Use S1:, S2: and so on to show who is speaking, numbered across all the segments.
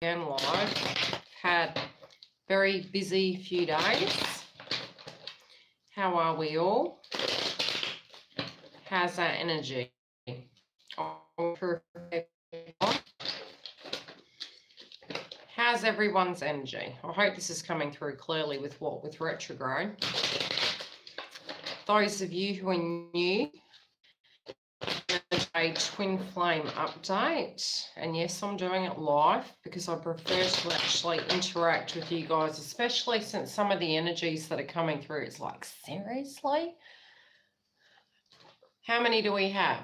S1: again live. Had very busy few days. How are we all? How's our energy? How's everyone's energy? I hope this is coming through clearly with retrograde. Those of you who are new, a twin flame update, and yes, I'm doing it live because I prefer to actually interact with you guys, especially since some of the energies that are coming through, it's like, seriously? How many do we have?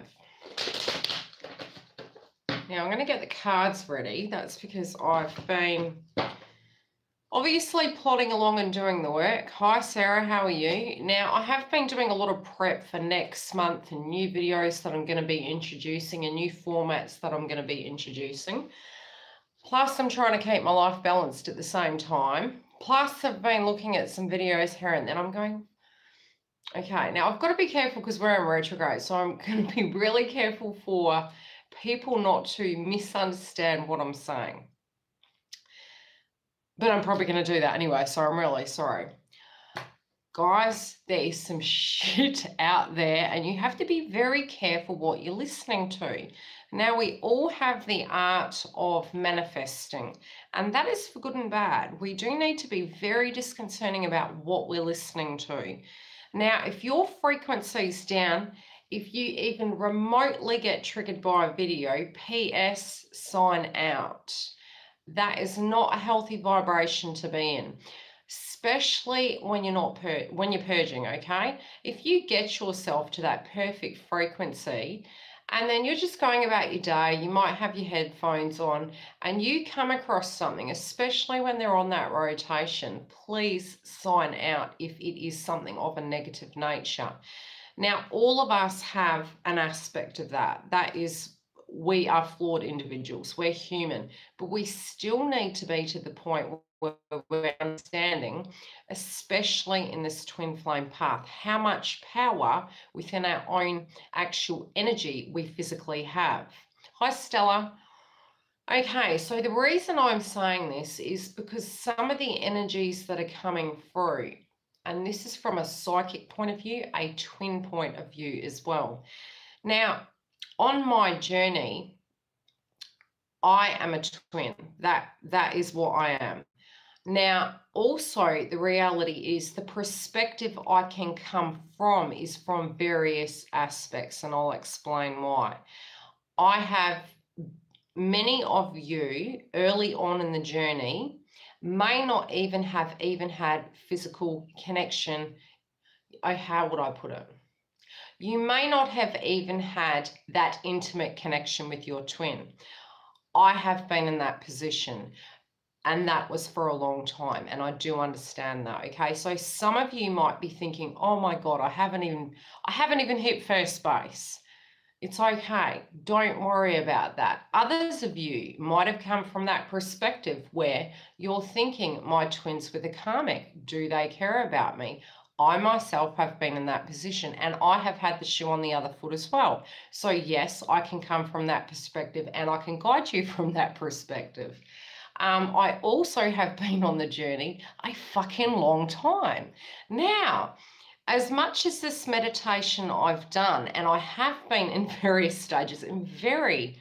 S1: Now I'm going to get the cards ready. That's because I've been obviously plodding along and doing the work. Hi Sarah, how are you? Now I have been doing a lot of prep for next month and new videos that I'm going to be introducing and new formats that I'm going to be introducing. Plus I'm trying to keep my life balanced at the same time. Plus I've been looking at some videos here and then I'm going, okay, now I've got to be careful because we're in retrograde, so I'm going to be really careful for people not to misunderstand what I'm saying. But I'm probably going to do that anyway, so I'm really sorry. Guys, there is some shit out there and you have to be very careful what you're listening to. Now, we all have the art of manifesting, and that is for good and bad. We do need to be very disconcerting about what we're listening to. Now, if your frequency's down, if you even remotely get triggered by a video, PS, sign out. That is not a healthy vibration to be in, especially when you're purging, okay? If you get yourself to that perfect frequency and then you're just going about your day, you might have your headphones on and you come across something, especially when they're on that rotation, please sign out if it is something of a negative nature. Now, all of us have an aspect of that. That is, we are flawed individuals. We're human, but we still need to be to the point where we're understanding, especially in this twin flame path, how much power within our own actual energy we physically have. Hi, Stella. Okay, so the reason I'm saying this is because some of the energies that are coming through, and this is from a psychic point of view, a twin point of view as well. Now, on my journey, I am a twin. That is what I am. Now, also, the reality is the perspective I can come from is from various aspects, and I'll explain why. I have many of you early on in the journey may not even have had physical connection. Oh, how would I put it? You may not have even had that intimate connection with your twin. I have been in that position, and that was for a long time, and I do understand that, okay? So some of you might be thinking, oh my God, I haven't even hit first base. It's okay. Don't worry about that. Others of you might have come from that perspective where you're thinking, my twins with a karmic, do they care about me? I myself have been in that position and I have had the shoe on the other foot as well. So yes, I can come from that perspective and I can guide you from that perspective. I also have been on the journey a fucking long time. Now, as much as this meditation I've done, and I have been in various stages, in very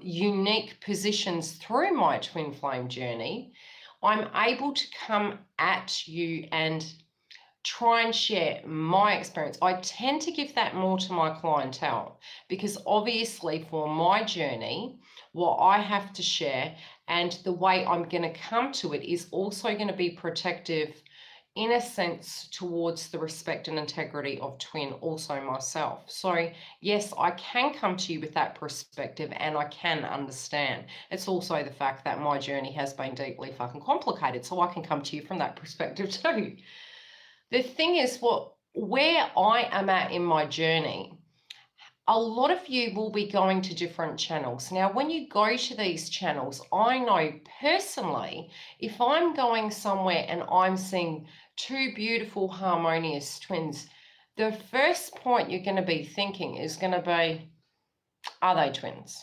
S1: unique positions through my twin flame journey, I'm able to come at you and try and share my experience. I tend to give that more to my clientele because obviously for my journey, what I have to share and the way I'm going to come to it is also going to be protective in a sense towards the respect and integrity of twin, also myself. So yes, I can come to you with that perspective and I can understand. It's also the fact that my journey has been deeply fucking complicated, so I can come to you from that perspective too. The thing is, where I am at in my journey, a lot of you will be going to different channels. Now, when you go to these channels, I know personally, if I'm going somewhere and I'm seeing two beautiful, harmonious twins, the first point you're going to be thinking is going to be, are they twins?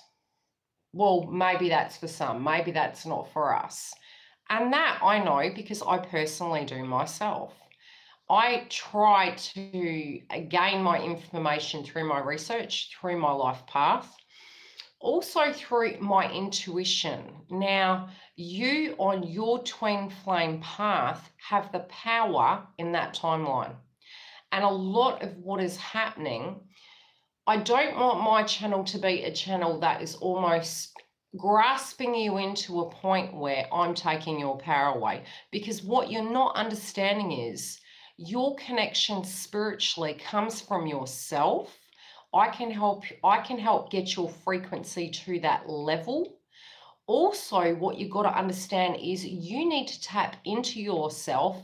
S1: well, maybe that's for some, maybe that's not for us. And that I know because I personally do myself. I try to gain my information through my research, through my life path, also through my intuition. Now, you on your twin flame path have the power in that timeline. And a lot of what is happening, I don't want my channel to be a channel that is almost grasping you into a point where I'm taking your power away. Because what you're not understanding is your connection spiritually comes from yourself. I can help get your frequency to that level. Also, what you've got to understand is you need to tap into yourself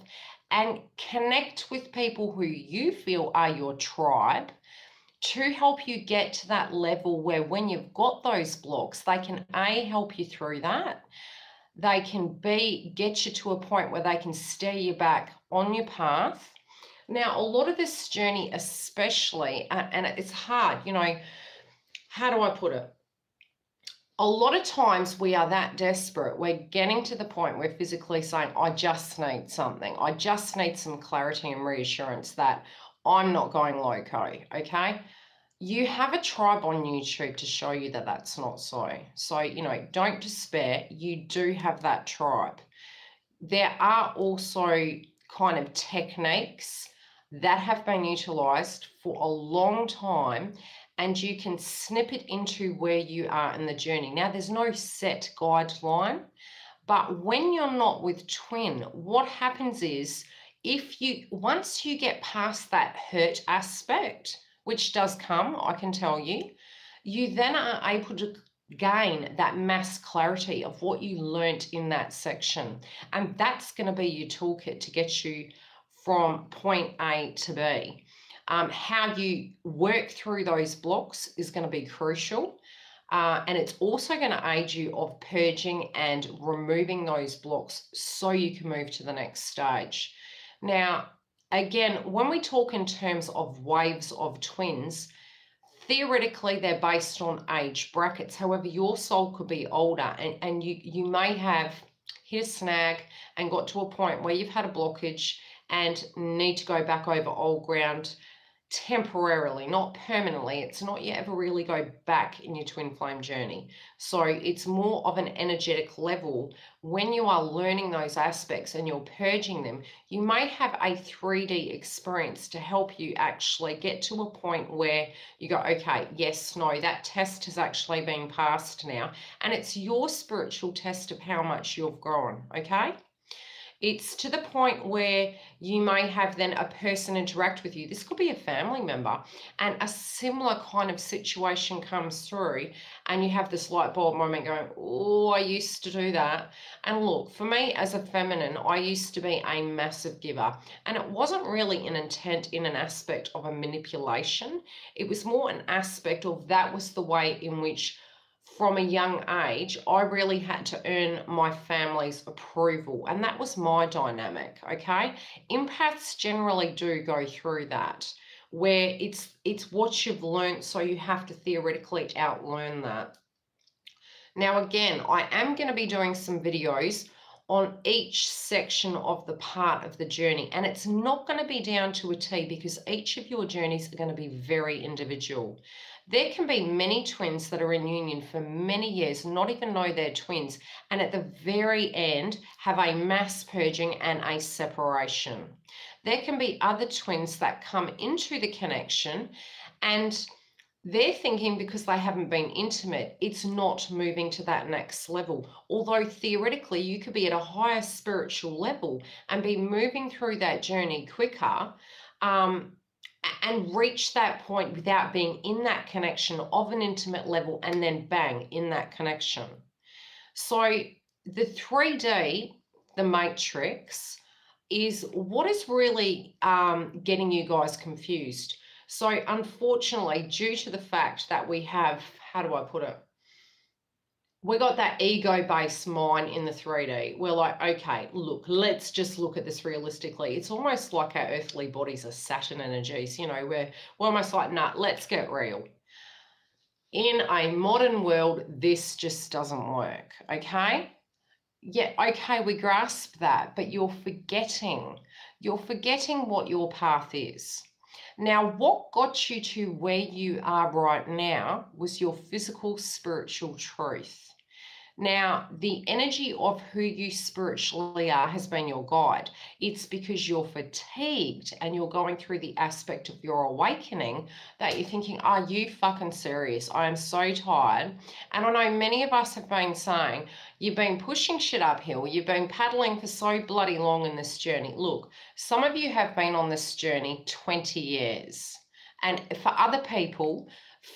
S1: and connect with people who you feel are your tribe to help you get to that level where when you've got those blocks, they can A, help you through that. They can B, get you to a point where they can steer you back on your path. Now, a lot of this journey, especially, and it's hard, you know, how do I put it? A lot of times we are that desperate. We're getting to the point where physically saying, I just need something. I just need some clarity and reassurance that I'm not going loco, okay? You have a tribe on YouTube to show you that that's not so. So, you know, don't despair. You do have that tribe. There are also kind of techniques that have been utilized for a long time, and you can snip it into where you are in the journey. Now, there's no set guideline, but when you're not with twin, what happens is once you get past that hurt aspect, which does come, I can tell you, you then are able to gain that mass clarity of what you learnt in that section. And that's going to be your toolkit to get you from point A to B. How you work through those blocks is going to be crucial. And it's also going to aid you of purging and removing those blocks so you can move to the next stage. Now, again, when we talk in terms of waves of twins, theoretically, they're based on age brackets. However, your soul could be older and you may have hit a snag and got to a point where you've had a blockage and need to go back over old ground temporarily, not permanently. It's not you ever really go back in your twin flame journey. So it's more of an energetic level. When you are learning those aspects and you're purging them, you may have a 3D experience to help you actually get to a point where you go, okay, yes, no, that test has actually been passed now. And it's your spiritual test of how much you've grown, okay? It's to the point where you may have then a person interact with you. This could be a family member, and a similar kind of situation comes through, and you have this light bulb moment going, oh, I used to do that. And look, for me as a feminine, I used to be a massive giver, and it wasn't really an intent in an aspect of a manipulation. It was more an aspect of that was the way in which from a young age, I really had to earn my family's approval. And that was my dynamic, okay? Empaths generally do go through that, where it's what you've learned, so you have to theoretically outlearn that. Now, again, I am going to be doing some videos on each section of the part of the journey. And it's not going to be down to a T because each of your journeys are going to be very individual. There can be many twins that are in union for many years, not even know they're twins, and at the very end have a mass purging and a separation. There can be other twins that come into the connection and they're thinking because they haven't been intimate, it's not moving to that next level. Although theoretically, you could be at a higher spiritual level and be moving through that journey quicker, and reach that point without being in that connection of an intimate level and then bang, in that connection. So the 3D, the matrix, is what is really getting you guys confused. So unfortunately, due to the fact that we have, how do I put it? We got that ego-based mind in the 3D. We're like, okay, look, let's just look at this realistically. It's almost like our earthly bodies are Saturn energies, you know, we're almost like, nah, let's get real. in a modern world, this just doesn't work, okay? Yeah, okay, we grasp that, but you're forgetting what your path is. Now, what got you to where you are right now was your physical, spiritual truth. Now, the energy of who you spiritually are has been your guide. It's because you're fatigued and you're going through the aspect of your awakening that you're thinking, are you fucking serious? I am so tired. And I know many of us have been saying, you've been pushing shit uphill. You've been paddling for so bloody long in this journey. Look, some of you have been on this journey 20 years. And for other people,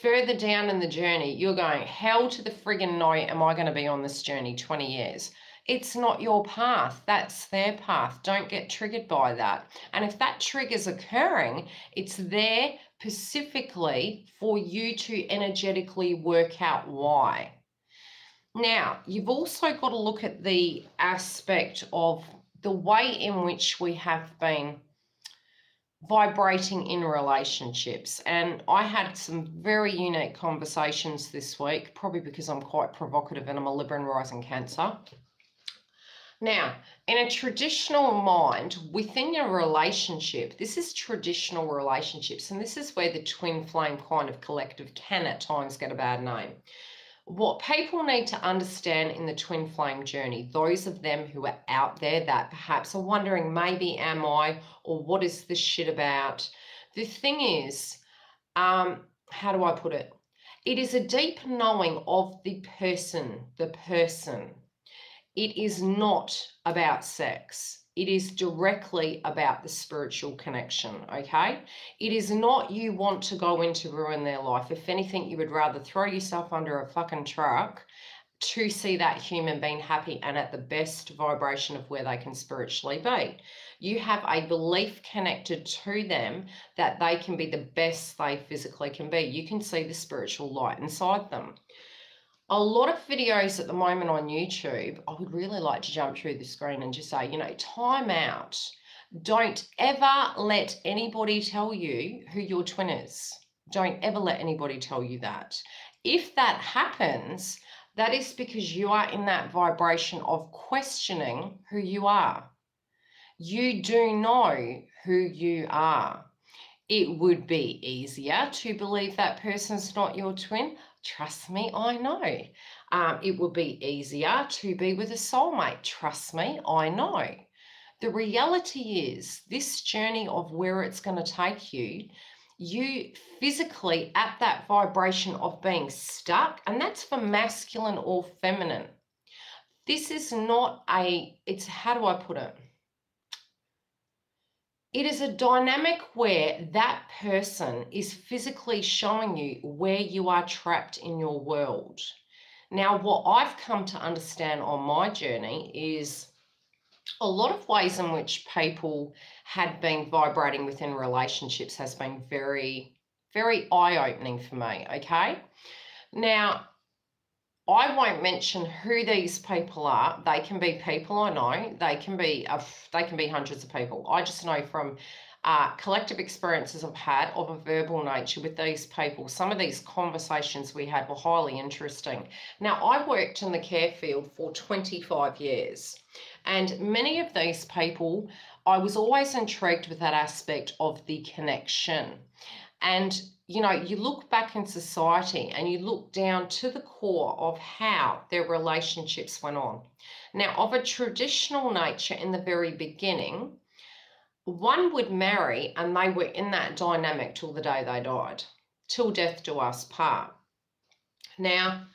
S1: further down in the journey, you're going, hell to the friggin' no, am I going to be on this journey 20 years? It's not your path. That's their path. Don't get triggered by that. And if that trigger's occurring, it's there specifically for you to energetically work out why. Now, you've also got to look at the aspect of the way in which we have been vibrating in relationships. And I had some very unique conversations this week, probably because I'm quite provocative and I'm a Libra and rising Cancer. Now, in a traditional mind, within your relationship, this is traditional relationships, and this is where the twin flame kind of collective can at times get a bad name. What people need to understand in the twin flame journey, those of them who are out there that perhaps are wondering, maybe am I, or what is this shit about? The thing is, how do I put it? It is a deep knowing of the person. It is not about sex. It is directly about the spiritual connection, okay? It is not you want to go in to ruin their life. If anything, you would rather throw yourself under a fucking truck to see that human being happy and at the best vibration of where they can spiritually be. You have a belief connected to them that they can be the best they physically can be. You can see the spiritual light inside them. A lot of videos at the moment on YouTube, I would really like to jump through the screen and just say, time out. Don't ever let anybody tell you who your twin is. Don't ever let anybody tell you that. If that happens, that is because you are in that vibration of questioning who you are. You do know who you are. It would be easier to believe that person's not your twin. Trust me, I know. It would be easier to be with a soulmate. Trust me, I know. The reality is this journey of where it's going to take you, you physically at that vibration of being stuck, and that's for masculine or feminine. This is not it's, how do I put it? It is a dynamic where that person is physically showing you where you are trapped in your world. Now, what I've come to understand on my journey is a lot of ways in which people had been vibrating within relationships has been very, very eye-opening for me, okay? Now, I won't mention who these people are. They can be people I know. They can be hundreds of people. I just know from collective experiences I've had of a verbal nature with these people. Some of these conversations we had were highly interesting. Now, I worked in the care field for 25 years, and many of these people, I was always intrigued with that aspect of the connection. And you look back in society and you look down to the core of how their relationships went on. Now, of a traditional nature in the very beginning, one would marry and they were in that dynamic till the day they died, till death do us part. Now,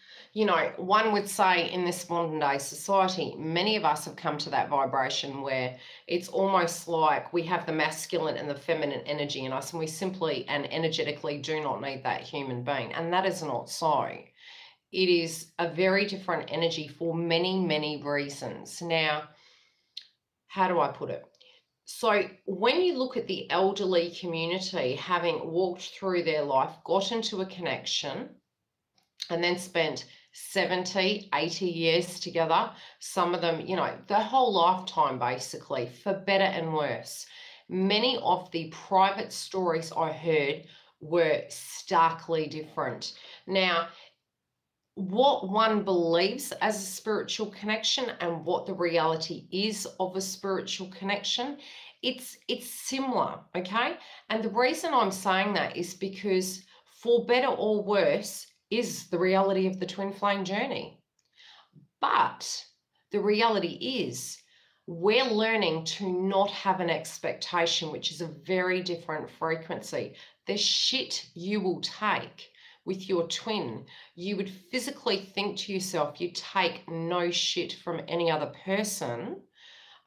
S1: one would say in this modern day society, many of us have come to that vibration where it's almost like we have the masculine and the feminine energy in us, and we simply and energetically do not need that human being. And that is not so. It is a very different energy for many, many reasons. Now, how do I put it? So when you look at the elderly community, having walked through their life, got into a connection, and then spent 70, 80 years together, some of them, the whole lifetime basically, for better and worse. Many of the private stories I heard were starkly different. Now, what one believes as a spiritual connection and what the reality is of a spiritual connection, it's similar, okay? And the reason I'm saying that is because for better or worse is the reality of the twin flame journey. But the reality is we're learning to not have an expectation, which is a very different frequency. The shit you will take with your twin, you would physically think to yourself, you take no shit from any other person,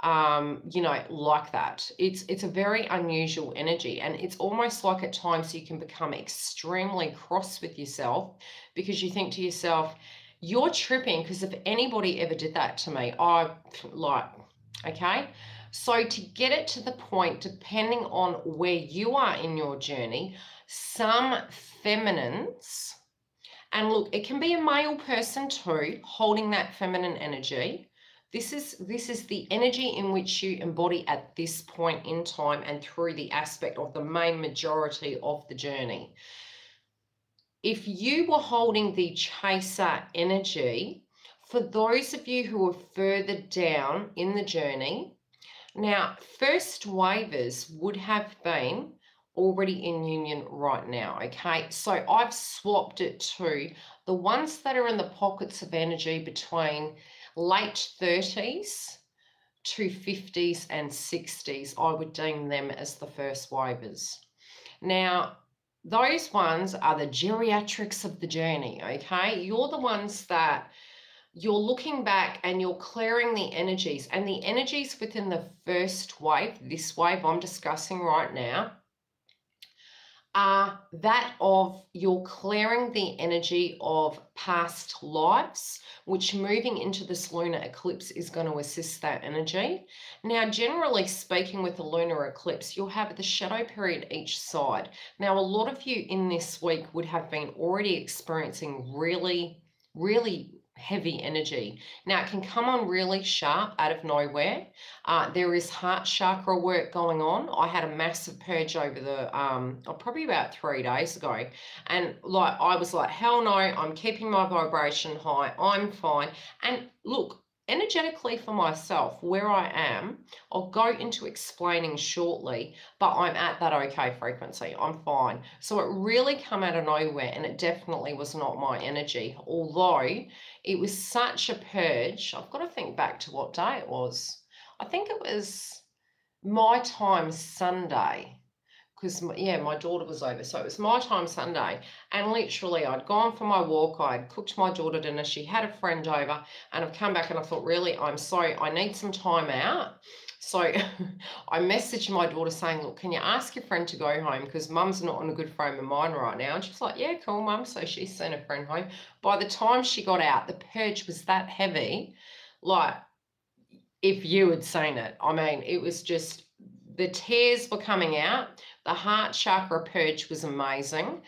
S1: you know, like that. It's a very unusual energy, and it's almost like at times you can become extremely cross with yourself because you think to yourself, you're tripping, because if anybody ever did that to me, I like, okay? So to get it to the point, depending on where you are in your journey, some feminines, and look, it can be a male person too, holding that feminine energy. This is the energy in which you embody at this point in time and through the aspect of the main majority of the journey. If you were holding the chaser energy, for those of you who are further down in the journey, now first wavers would have been already in union right now, okay? So I've swapped it to the ones that are in the pockets of energy between late 30s to 50s and 60s. I would deem them as the first wavers. Now, those ones are the geriatrics of the journey, okay? You're the ones that you're looking back and you're clearing the energies, and the energies within the first wave, this wave I'm discussing right now, are that of you're clearing the energy of past lives, which moving into this lunar eclipse is going to assist that energy. Now, generally speaking, with the lunar eclipse, you'll have the shadow period each side. Now, a lot of you in this week would have been already experiencing really, really heavy energy. Now, it can come on really sharp out of nowhere. There is heart chakra work going on. I had a massive purge over the probably about 3 days ago, and like I was like, hell no, I'm keeping my vibration high, I'm fine. And look, energetically for myself, where I am, I'll go into explaining shortly, but I'm at that okay frequency, I'm fine. So it really come out of nowhere, and it definitely was not my energy, although it was such a purge. I've got to think back to what day it was. I think it was my time Sunday, because yeah, my daughter was over, so it was my time Sunday, and literally I'd gone for my walk, I'd cooked my daughter dinner, she had a friend over, and I've come back and I thought, really, I'm sorry, I need some time out. So I messaged my daughter saying, look, can you ask your friend to go home, because mum's not in a good frame of mind right now. And she's like, yeah, cool, mum. So she sent a friend home. By the time she got out, the purge was that heavy, like if you had seen it. I mean, it was just, the tears were coming out. The heart chakra purge was amazing.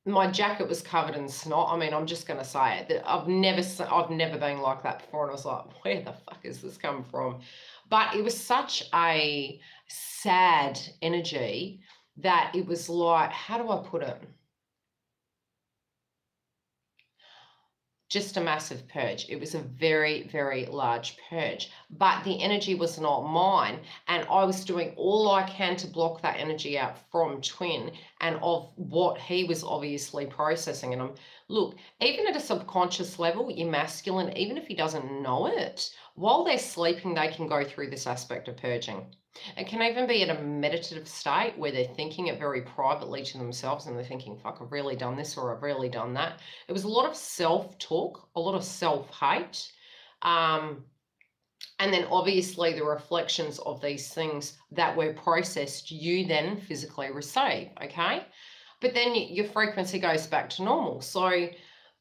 S1: My jacket was covered in snot. I mean, I'm just going to say it. I've never been like that before. And I was like, where the fuck is this come from? But it was such a sad energy that it was like, how do I put it? Just a massive purge. It was a very, very large purge, but the energy was not mine, and I was doing all I can to block that energy out from twin and of what he was obviously processing. And look, even at a subconscious level, your masculine, even if he doesn't know it, while they're sleeping, they can go through this aspect of purging. It can even be in a meditative state where they're thinking it very privately to themselves, and they're thinking, fuck, I've really done this, or I've really done that. It was a lot of self-talk, a lot of self-hate. And then obviously the reflections of these things that were processed, you then physically receive, okay? But then your frequency goes back to normal. So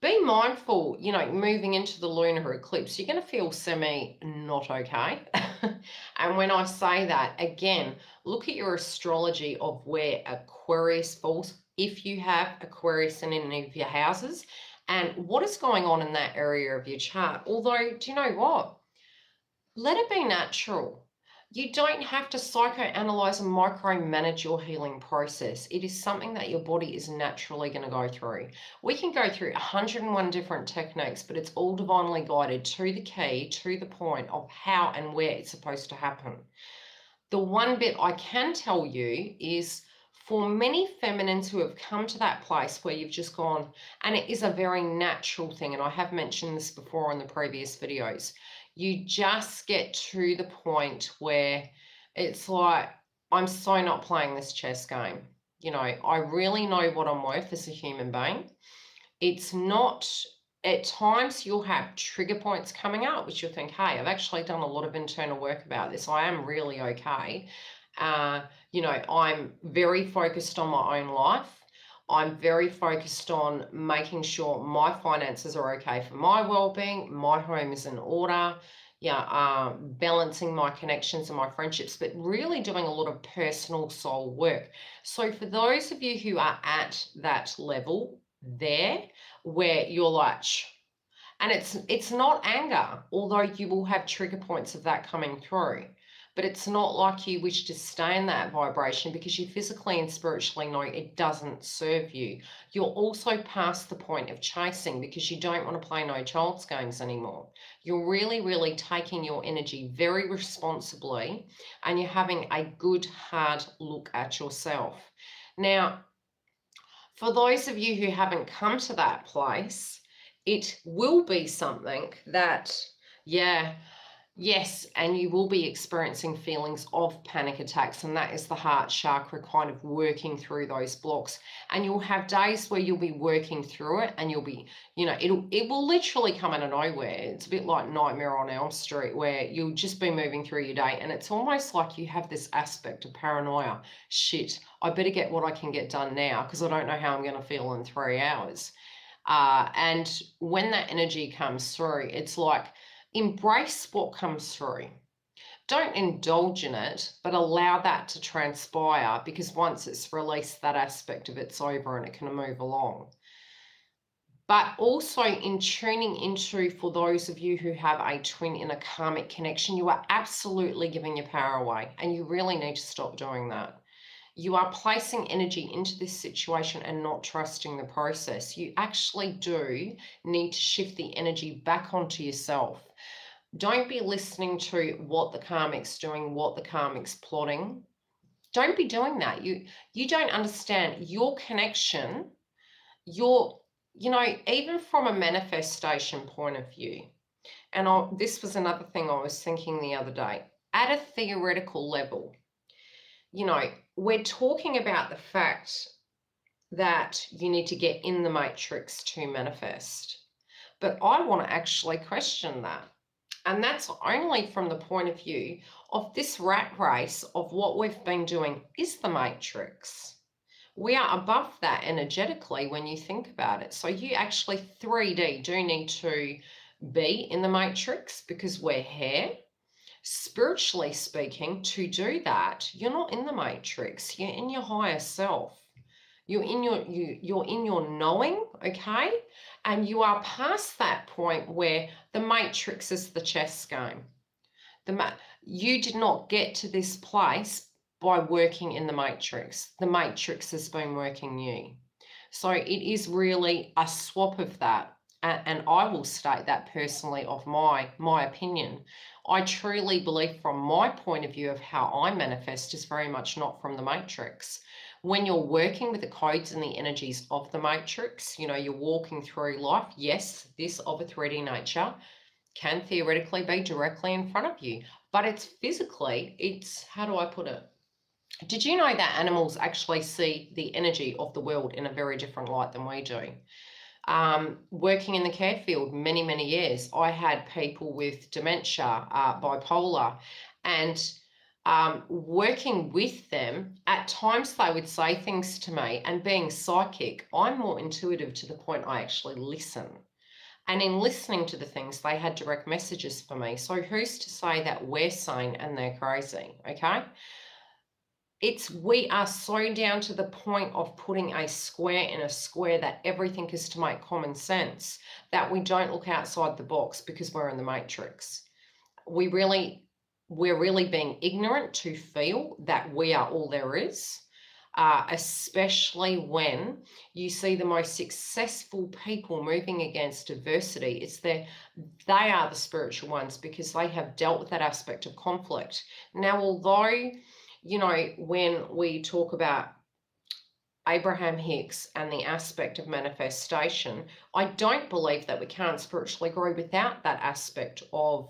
S1: be mindful, you know, moving into the lunar eclipse, you're going to feel not okay. And when I say that, again, look at your astrology of where Aquarius falls, if you have Aquarius in any of your houses, and what is going on in that area of your chart. Although, do you know what? Let it be natural. You don't have to psychoanalyze and micromanage your healing process. It is something that your body is naturally going to go through. We can go through 101 different techniques, but it's all divinely guided to the key, to the point of how and where it's supposed to happen. The one bit I can tell you is for many feminines who have come to that place where you've just gone, and it is a very natural thing, and I have mentioned this before in the previous videos, you just get to the point where it's like, I'm so not playing this chess game. You know, I really know what I'm worth as a human being. It's not, at times you'll have trigger points coming up, which you'll think, hey, I've actually done a lot of internal work about this. I am really okay. You know, I'm very focused on my own life. I'm very focused on making sure my finances are okay for my well-being, my home is in order, balancing my connections and my friendships, but really doing a lot of personal soul work. So for those of you who are at that level there, where you're like, and it's not anger, although you will have trigger points of that coming through. But it's not like you wish to stay in that vibration because you physically and spiritually know it doesn't serve you. You're also past the point of chasing because you don't want to play no child's games anymore. You're really, really taking your energy very responsibly and you're having a good, hard look at yourself. Now, for those of you who haven't come to that place, it will be something that, yes, and you will be experiencing feelings of panic attacks, and that is the heart chakra kind of working through those blocks. And you'll have days where you'll be working through it and you'll be, you know, it will literally come out of nowhere. It's a bit like Nightmare on Elm Street where you'll just be moving through your day and it's almost like you have this aspect of paranoia. Shit, I better get what I can get done now because I don't know how I'm going to feel in 3 hours. And when that energy comes through, it's like, embrace what comes through. Don't indulge in it, but allow that to transpire because once it's released, that aspect of it's over and it can move along. But also in tuning into, for those of you who have a twin in a karmic connection, you are absolutely giving your power away and you really need to stop doing that. You are placing energy into this situation and not trusting the process. You actually do need to shift the energy back onto yourself. Don't be listening to what the karmic's doing, what the karmic's plotting. Don't be doing that. You don't understand your connection, even from a manifestation point of view. And this was another thing I was thinking the other day. At a theoretical level, we're talking about the fact that you need to get in the matrix to manifest. But I want to actually question that. And that's only from the point of view of this rat race of what we've been doing is the matrix. We are above that energetically when you think about it. So you actually 3D do need to be in the matrix because we're here. Spiritually speaking, to do that, you're not in the matrix. You're in your higher self. You're in your knowing, okay? And you are past that point where the matrix is the chess game. You did not get to this place by working in the matrix. The matrix has been working you. So it is really a swap of that. And I will state that personally of my opinion. I truly believe from my point of view of how I manifest is very much not from the matrix. When you're working with the codes and the energies of the matrix, you're walking through life. Yes, this of a 3D nature can theoretically be directly in front of you, but it's, how do I put it? Did you know that animals actually see the energy of the world in a very different light than we do? Working in the care field many, many years, I had people with dementia, bipolar, and working with them, at times they would say things to me, and being psychic, I'm more intuitive to the point I actually listen. And in listening to the things, they had direct messages for me. So who's to say that we're sane and they're crazy, okay? We are so down to the point of putting a square in a square that everything is to make common sense, that we don't look outside the box because we're in the matrix. We really we're really being ignorant to feel that we are all there is, especially when you see the most successful people moving against adversity. They are the spiritual ones because they have dealt with that aspect of conflict. Now, although, you know, when we talk about Abraham Hicks and the aspect of manifestation, I don't believe that we can't spiritually grow without that aspect of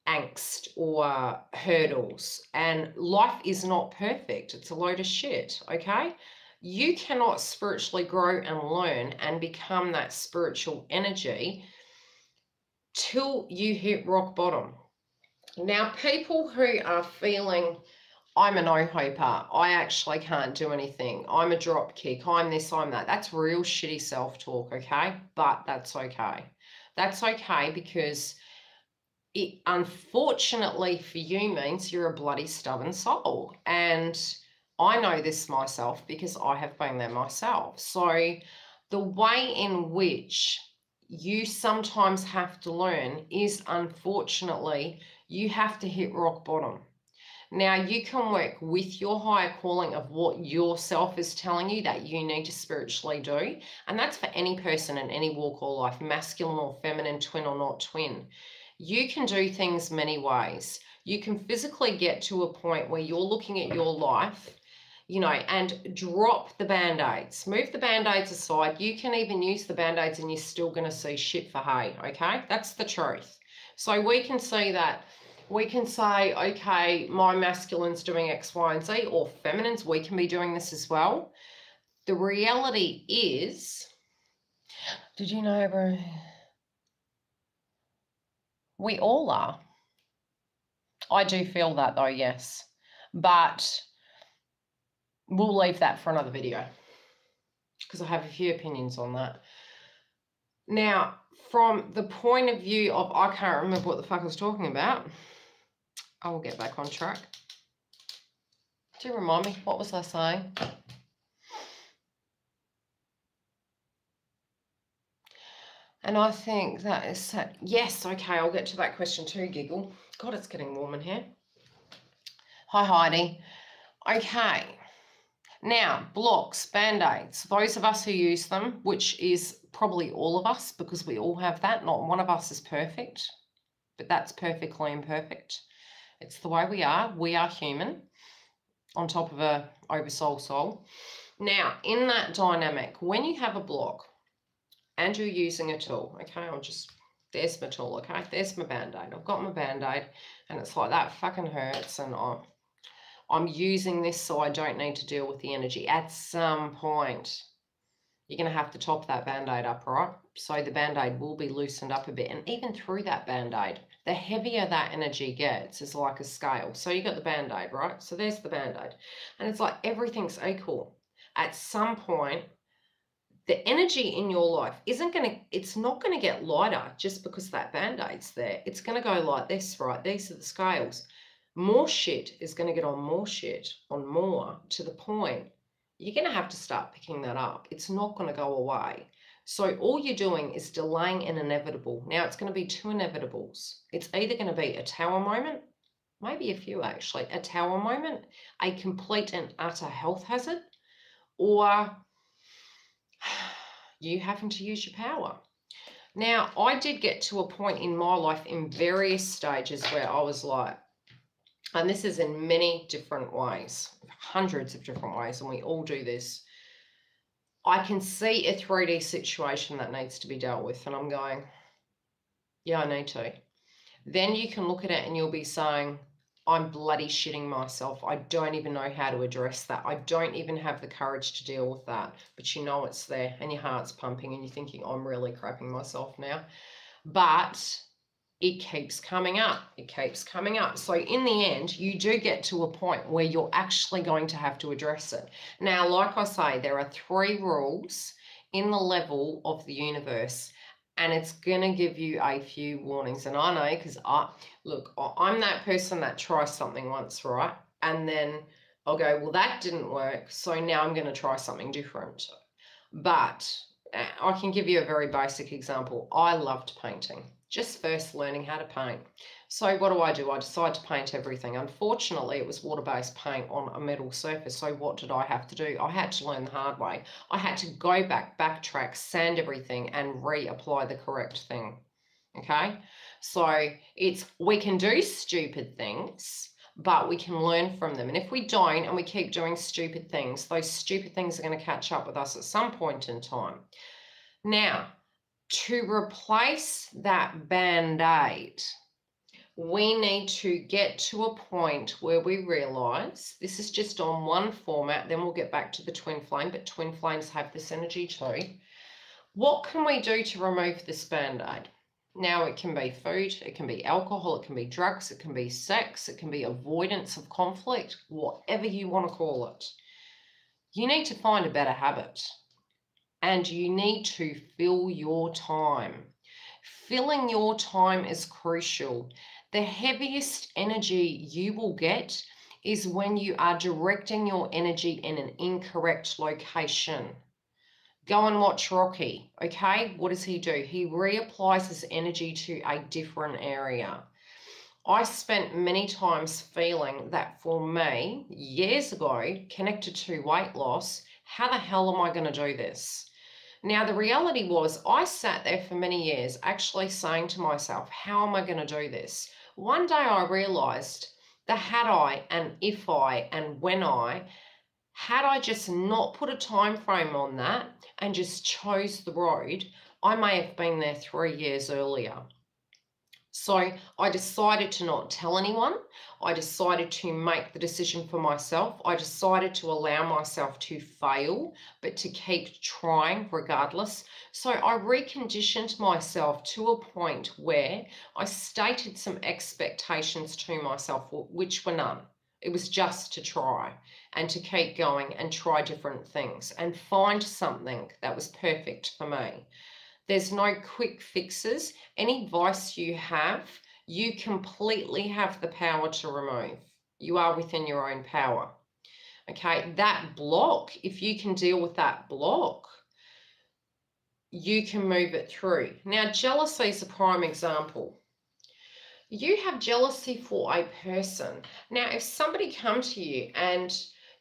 S1: angst or hurdles. And life is not perfect. It's a load of shit, okay? You cannot spiritually grow and learn and become that spiritual energy till you hit rock bottom. Now, people who are feeling, I'm a no-hoper, I actually can't do anything, I'm a drop kick, I'm this, I'm that, that's real shitty self-talk, okay? But that's okay. That's okay, because it unfortunately for you means you're a bloody stubborn soul. And I know this myself because I have been there myself. So the way in which you sometimes have to learn is, unfortunately, you have to hit rock bottom. Now, you can work with your higher calling of what yourself is telling you that you need to spiritually do. And that's for any person in any walk or life, masculine or feminine, twin or not twin. You can do things many ways. You can physically get to a point where you're looking at your life, you know, and drop the band-aids. Move the band-aids aside. You can even use the band-aids and you're still going to see shit for hay, okay? That's the truth. So we can see that. We can say, okay, my masculine's doing X, Y, and Z, or feminines, we can be doing this as well. The reality is, did you know, bro? We all are. I do feel that though, yes. But we'll leave that for another video because I have a few opinions on that. Now, from the point of view of, I can't remember what the fuck I was talking about. I will get back on track. Do you remind me? What was I saying? And I think that is, yes, okay, I'll get to that question too, Giggle. God, it's getting warm in here. Hi, Heidi. Okay. Now, blocks, band-aids, those of us who use them, which is probably all of us because we all have that. Not one of us is perfect, but that's perfectly imperfect. It's the way we are. We are human on top of a oversoul soul. Now, in that dynamic, when you have a block, and you're using a tool, okay, there's my tool, okay, there's my band-aid. I've got my band-aid and it's like, that fucking hurts, and I'm using this so I don't need to deal with the energy. At some point, you're going to have to top that band-aid up, right? So the band-aid will be loosened up a bit, and even through that band-aid, the heavier that energy gets is like a scale. So you got the band-aid, right? So there's the band-aid, and it's like everything's equal. At some point, the energy in your life it's not going to get lighter just because that band-aid's there. It's going to go like this, right? These are the scales. More shit is going to get on more shit, on more, to the point you're going to have to start picking that up. It's not going to go away. So all you're doing is delaying an inevitable. Now it's going to be two inevitables. It's either going to be a tower moment, maybe a few actually, a tower moment, a complete and utter health hazard, or you having to use your power. Now, I did get to a point in my life in various stages where I was like, and this is in many different ways, hundreds of different ways, and we all do this. I can see a 3D situation that needs to be dealt with, and I'm going, yeah, I need to. Then you can look at it and you'll be saying, I'm bloody shitting myself. I don't even know how to address that. I don't even have the courage to deal with that. But you know it's there and your heart's pumping and you're thinking, I'm really crapping myself now. But it keeps coming up. It keeps coming up. So in the end, you do get to a point where you're actually going to have to address it. Now, like I say, there are 3 rules in the level of the universe. And it's going to give you a few warnings. And I know because I'm that person that tries something once, right? And then I'll go, well, that didn't work. So now I'm going to try something different. But I can give you a very basic example. I loved painting. just first learning how to paint. So what do? I decide to paint everything. Unfortunately, it was water-based paint on a metal surface. So what did I have to do? I had to learn the hard way. I had to go back, backtrack, sand everything, and reapply the correct thing. Okay? So we can do stupid things, but we can learn from them. And if we don't and we keep doing stupid things, those stupid things are going to catch up with us at some point in time. Now, to replace that band-aid, we need to get to a point where we realize this is just on one format, then we'll get back to the twin flame, but twin flames have this energy too. What can we do to remove this band-aid? Now, it can be food, it can be alcohol, it can be drugs, it can be sex, it can be avoidance of conflict, whatever you want to call it. You need to find a better habit. And you need to fill your time. Filling your time is crucial. The heaviest energy you will get is when you are directing your energy in an incorrect location. Go and watch Rocky, okay? What does he do? He reapplies his energy to a different area. I spent many times feeling that for me, years ago, connected to weight loss, how the hell am I going to do this? Now, the reality was I sat there for many years actually saying to myself, how am I going to do this? One day I realized the had I and if I and when I, had I just not put a time frame on that and just chose the road, I may have been there 3 years earlier. So I decided to not tell anyone. I decided to make the decision for myself. I decided to allow myself to fail, but to keep trying regardless. So I reconditioned myself to a point where I stated some expectations to myself, which were none. It was just to try and to keep going and try different things and find something that was perfect for me. There's no quick fixes. Any vice you have, you completely have the power to remove. You are within your own power. Okay, that block, if you can deal with that block, you can move it through. Now, jealousy is a prime example. You have jealousy for a person. Now, if somebody comes to you and,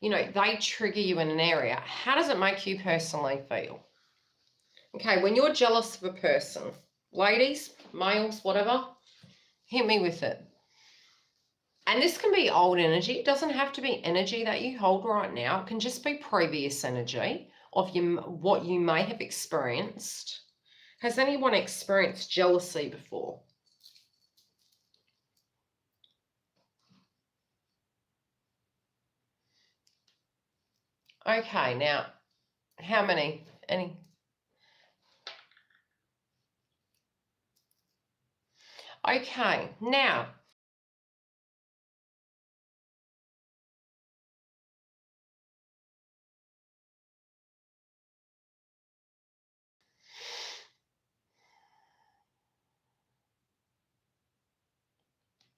S1: they trigger you in an area, how does it make you personally feel? Okay, when you're jealous of a person, ladies, males, whatever, hit me with it. And this can be old energy. It doesn't have to be energy that you hold right now. It can just be previous energy of what you may have experienced. Has anyone experienced jealousy before? Okay, now, how many? Any? Okay, now,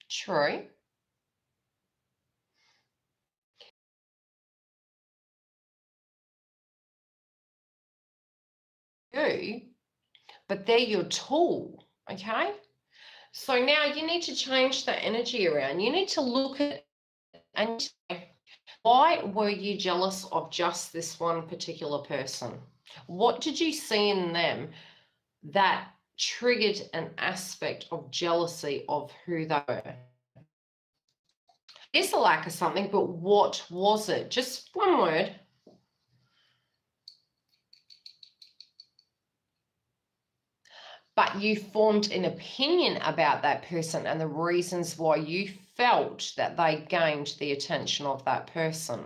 S1: true. You, but they're your tool, okay? So now you need to change that energy around. You need to look at and say, why were you jealous of just this one particular person? What did you see in them that triggered an aspect of jealousy of who they were? It's a lack of something, but what was it? Just one word. But you formed an opinion about that person and the reasons why you felt that they gained the attention of that person.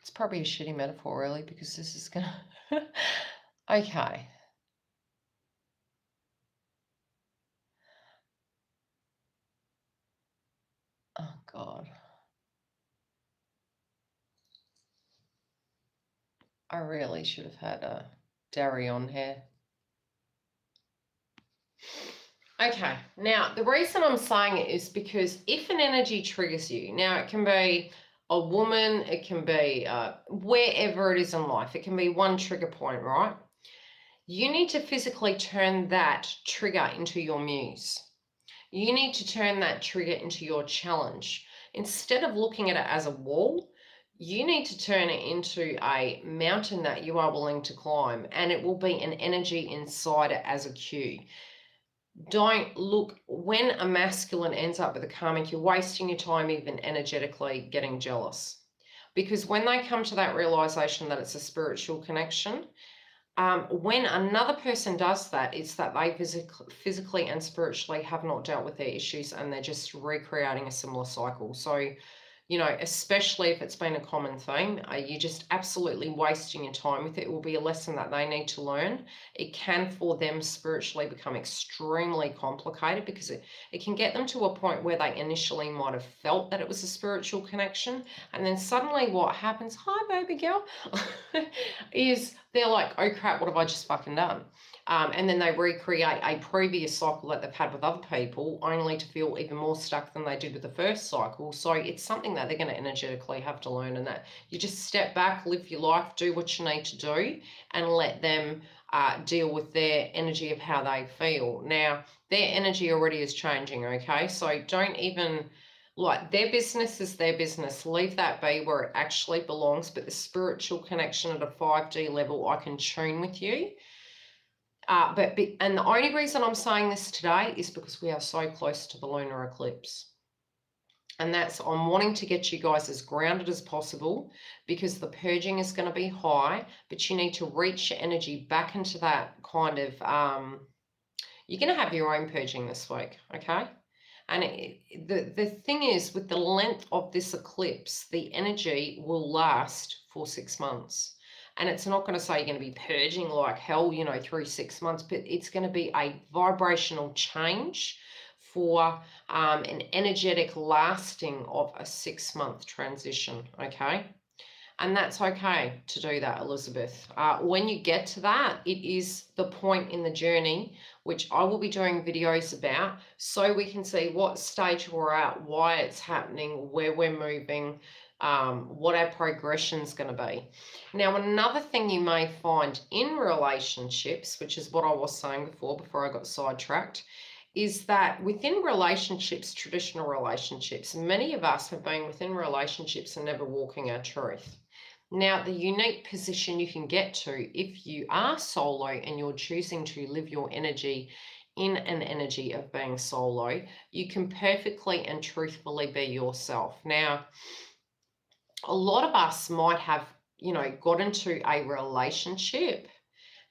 S1: It's probably a shitty metaphor, really, because this is going to... Okay. Oh, God. I really should have had a dairy on here. Okay, now the reason I'm saying it is because if an energy triggers you, now it can be a woman, it can be wherever it is in life, it can be one trigger point, right? You need to physically turn that trigger into your muse. You need to turn that trigger into your challenge. Instead of looking at it as a wall, you need to turn it into a mountain that you are willing to climb, and it will be an energy inside it as a cue. Don't look, when a masculine ends up with a karmic, you're wasting your time even energetically getting jealous. Because when they come to that realization that it's a spiritual connection, when another person does that, it's that they physically and spiritually have not dealt with their issues and they're just recreating a similar cycle. So, you know, especially if it's been a common theme, you're just absolutely wasting your time with it. It will be a lesson that they need to learn. It can, for them, spiritually become extremely complicated because it can get them to a point where they initially might have felt that it was a spiritual connection. And then suddenly what happens, hi, baby girl, is they're like, oh, crap, what have I just fucking done? And then they recreate a previous cycle that they've had with other people only to feel even more stuck than they did with the first cycle. So it's something that they're going to energetically have to learn, and that you just step back, live your life, do what you need to do, and let them deal with their energy of how they feel. Now, their energy already is changing, okay? So don't even... like, their business is their business. Leave that be where it actually belongs. But the spiritual connection at a 5D level, I can tune with you. And the only reason I'm saying this today is because we are so close to the lunar eclipse. And that's, I'm wanting to get you guys as grounded as possible, because the purging is going to be high, but you need to reach your energy back into that kind of, you're going to have your own purging this week, okay? And the thing is, with the length of this eclipse, the energy will last for 6 months. And it's not going to say you're going to be purging like hell, you know, through 6 months, but it's going to be a vibrational change for an energetic lasting of a 6-month transition, okay? And that's okay to do that, Elizabeth. When you get to that, it is the point in the journey, which I will be doing videos about, so we can see what stage we're at, why it's happening, where we're moving, what our progression is going to be. Now, another thing you may find in relationships, which is what I was saying before I got sidetracked, is that within relationships, traditional relationships, many of us have been within relationships and never walking our truth. Now, the unique position you can get to if you are solo and you're choosing to live your energy in an energy of being solo, you can perfectly and truthfully be yourself. Now, a lot of us might have, you know, got into a relationship,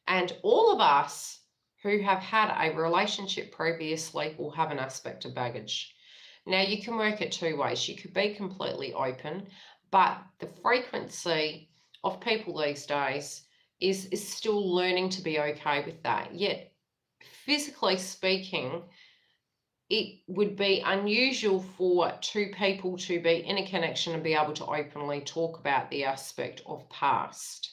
S1: and all of us who have had a relationship previously will have an aspect of baggage. Now, you can work it two ways. You could be completely open, but the frequency of people these days is still learning to be okay with that. Yet, physically speaking, it would be unusual for two people to be in a connection and be able to openly talk about the aspect of past.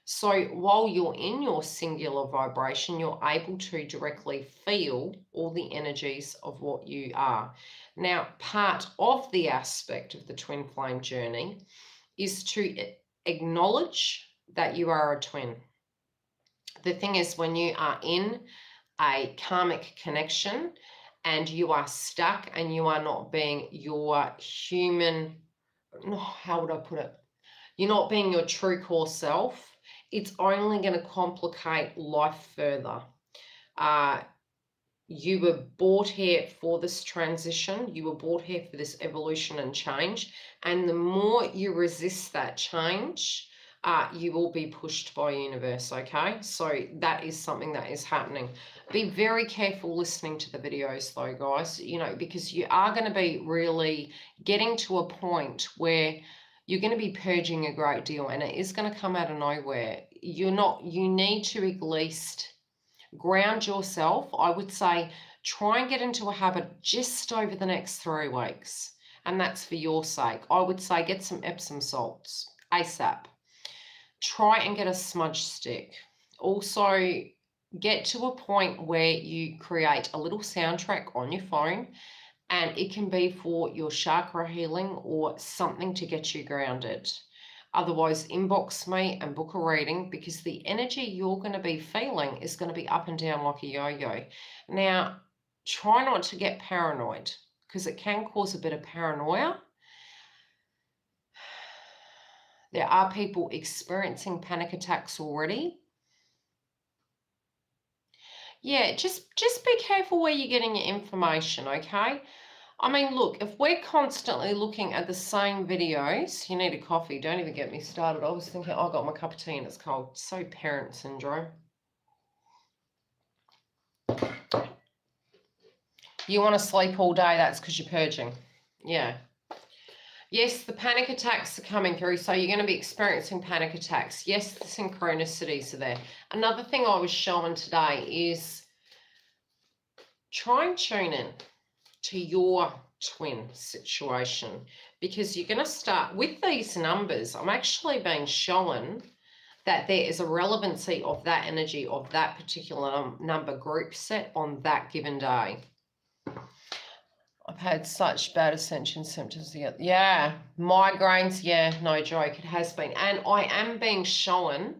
S1: So while you're in your singular vibration, you're able to directly feel all the energies of what you are. Now, part of the aspect of the twin flame journey is to acknowledge that you are a twin. The thing is, when you are in a karmic connection and you are stuck and you are not being your human, how would I put it? You're not being your true core self. It's only going to complicate life further. You were brought here for this transition. You were brought here for this evolution and change. And the more you resist that change, you will be pushed by universe, okay? So that is something that is happening. Be very careful listening to the videos though, guys, you know, because you are going to be really getting to a point where you're going to be purging a great deal, and it is going to come out of nowhere. You need to at least ground yourself. I would say try and get into a habit just over the next 3 weeks, and that's for your sake. I would say get some Epsom salts ASAP. Try and get a smudge stick, Also, get to a point where you create a little soundtrack on your phone, and it can be for your chakra healing or something to get you grounded. Otherwise, inbox me and book a reading, because the energy you're going to be feeling is going to be up and down like a yo-yo. Now, try not to get paranoid, because it can cause a bit of paranoia. There are people experiencing panic attacks already. Yeah, just be careful where you're getting your information, okay? I mean, look, if we're constantly looking at the same videos, you need a coffee. Don't even get me started. I was thinking, I got my cup of tea and it's cold. So parent syndrome. You want to sleep all day, that's because you're purging. Yeah. Yes, the panic attacks are coming through, so you're going to be experiencing panic attacks. Yes, the synchronicities are there. Another thing I was showing today is try and tune in to your twin situation, because you're going to start with these numbers. I'm actually being shown that there is a relevancy of that energy of that particular number group set on that given day. I've had such bad ascension symptoms. Yeah, migraines, yeah, no joke, it has been. And I am being shown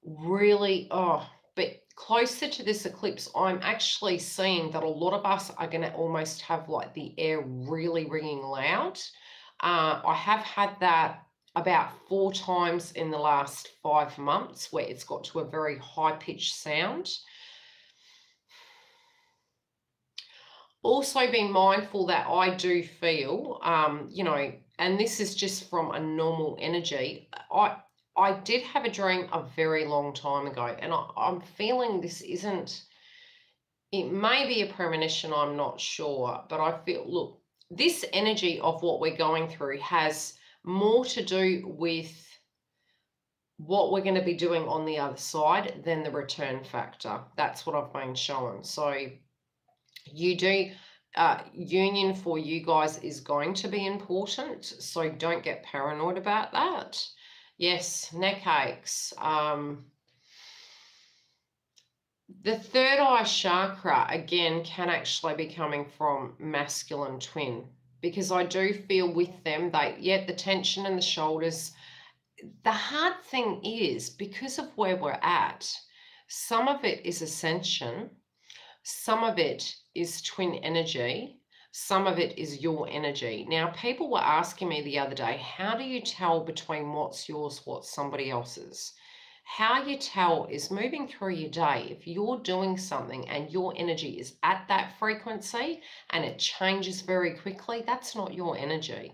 S1: really, but closer to this eclipse, I'm actually seeing that a lot of us are going to almost have like the air really ringing loud. I have had that about 4 times in the last 5 months where it's got to a very high-pitched sound. Also be mindful that I do feel, you know, and this is just from a normal energy. I did have a dream a very long time ago, and I'm feeling this isn't, it may be a premonition, I'm not sure, but I feel, look, this energy of what we're going through has more to do with what we're going to be doing on the other side than the return factor. That's what I've been shown. So you do, union for you guys is going to be important, so don't get paranoid about that. Yes, neck aches. The third eye chakra, again, can actually be coming from masculine twin, because I do feel with them, the tension in the shoulders. The hard thing is, because of where we're at, some of it is ascension, some of it is twin energy, some of it is your energy. Now, people were asking me the other day, how do you tell between what's yours, what's somebody else's? How you tell is moving through your day. If you're doing something and your energy is at that frequency and it changes very quickly, that's not your energy.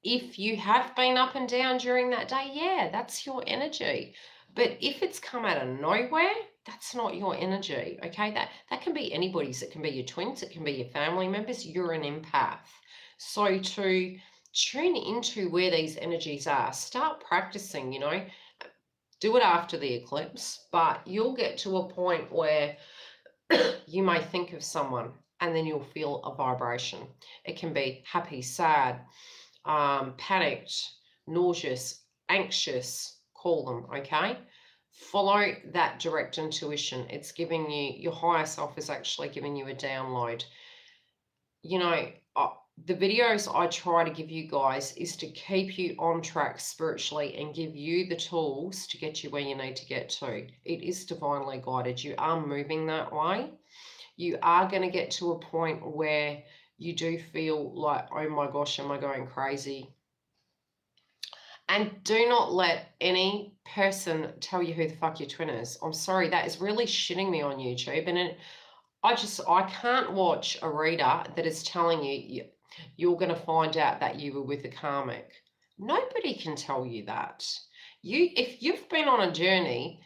S1: If you have been up and down during that day, yeah, that's your energy. But if it's come out of nowhere, that's not your energy, okay? That can be anybody's. It can be your twins. It can be your family members. You're an empath. So to tune into where these energies are, start practicing, you know. Do it after the eclipse, but you'll get to a point where you may think of someone and then you'll feel a vibration. It can be happy, sad, panicked, nauseous, anxious, call them, okay? Follow that direct intuition. It's giving you, your higher self is actually giving you a download. You know, the videos I try to give you guys is to keep you on track spiritually and give you the tools to get you where you need to get to. It is divinely guided. You are moving that way. You are going to get to a point where you do feel like, oh my gosh, am I going crazy? And do not let any person tell you who the fuck your twin is. I'm sorry, that is really shitting me on YouTube. And I can't watch a reader that is telling you you're going to find out that you were with a karmic. Nobody can tell you that. If you've been on a journey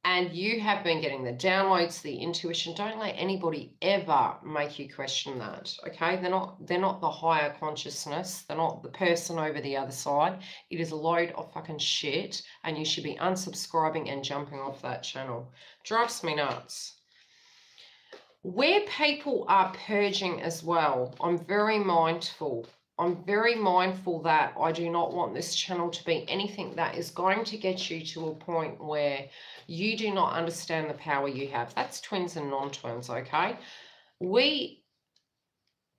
S1: and you have been getting the downloads, the intuition, don't let anybody ever make you question that, okay? They're not the higher consciousness. They're not the person over the other side. It is a load of fucking shit, and you should be unsubscribing and jumping off that channel. Drives me nuts. Where people are purging as well, I'm very mindful. I'm very mindful that I do not want this channel to be anything that is going to get you to a point where you do not understand the power you have. That's twins and non-twins, okay? We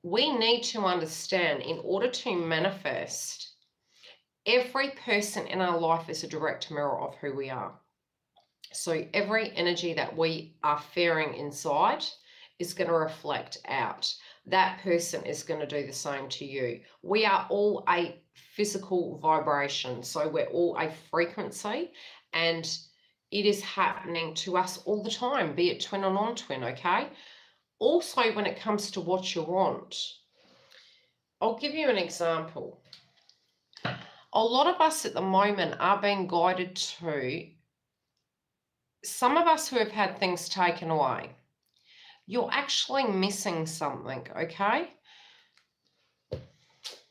S1: need to understand, in order to manifest, every person in our life is a direct mirror of who we are. So every energy that we are fearing inside is going to reflect out. That person is going to do the same to you. We are all a physical vibration. So we're all a frequency, and it is happening to us all the time, be it twin or non-twin, okay? Also, when it comes to what you want, I'll give you an example. A lot of us at the moment are being guided to, some of us who have had things taken away, you're actually missing something, okay?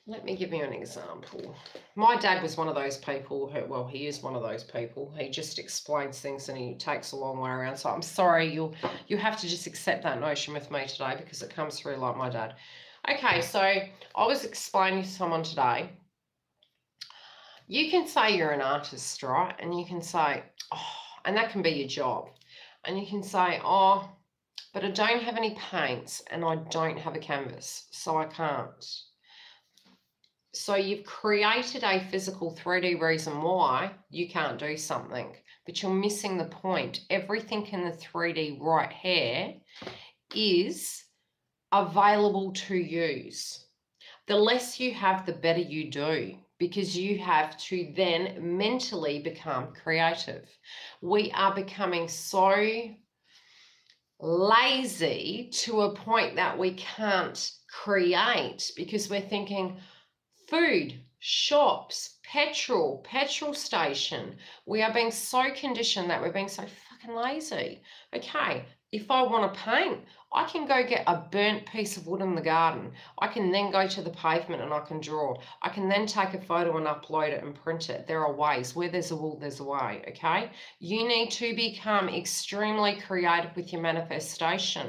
S1: Let me give you an example. My dad was one of those people who, well, he is one of those people. He just explains things and he takes a long way around. So I'm sorry, you have to just accept that notion with me today because it comes through like my dad. Okay, so I was explaining to someone today, you can say you're an artist, right? And you can say, oh, and that can be your job. And you can say, oh, but I don't have any paints and I don't have a canvas, so I can't. So you've created a physical 3D reason why you can't do something, but you're missing the point. Everything in the 3D right here is available to use. The less you have, the better you do, because you have to then mentally become creative. We are becoming so lazy to a point that we can't create because we're thinking food, shops, petrol station. We are being so conditioned that we're being so fucking lazy. Okay, if I want to paint, I can go get a burnt piece of wood in the garden. I can then go to the pavement and I can draw. I can then take a photo and upload it and print it. There are ways. Where there's a will, there's a way, okay? You need to become extremely creative with your manifestation.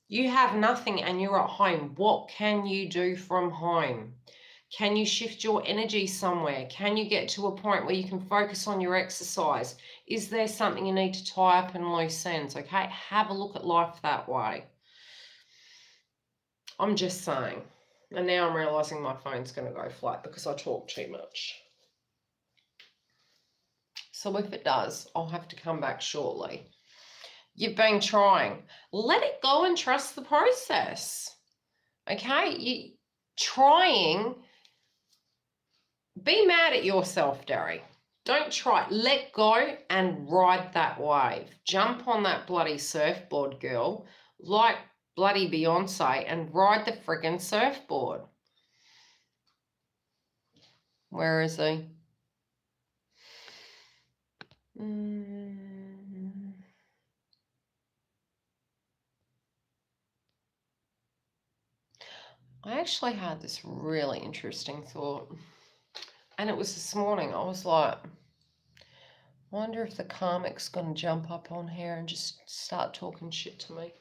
S1: You have nothing and you're at home. What can you do from home? Can you shift your energy somewhere? Can you get to a point where you can focus on your exercise? Is there something you need to tie up in loose ends? Okay, have a look at life that way. I'm just saying. And now I'm realizing my phone's going to go flat because I talk too much. So if it does, I'll have to come back shortly. You've been trying. Let it go and trust the process. Okay, trying. Be mad at yourself, Derry. Don't try. Let go and ride that wave. Jump on that bloody surfboard, girl, like bloody Beyonce, and ride the friggin' surfboard. Where is he? I actually had this really interesting thought. And it was this morning. I was like, wonder if the karmic's going to jump up on here and just start talking shit to me.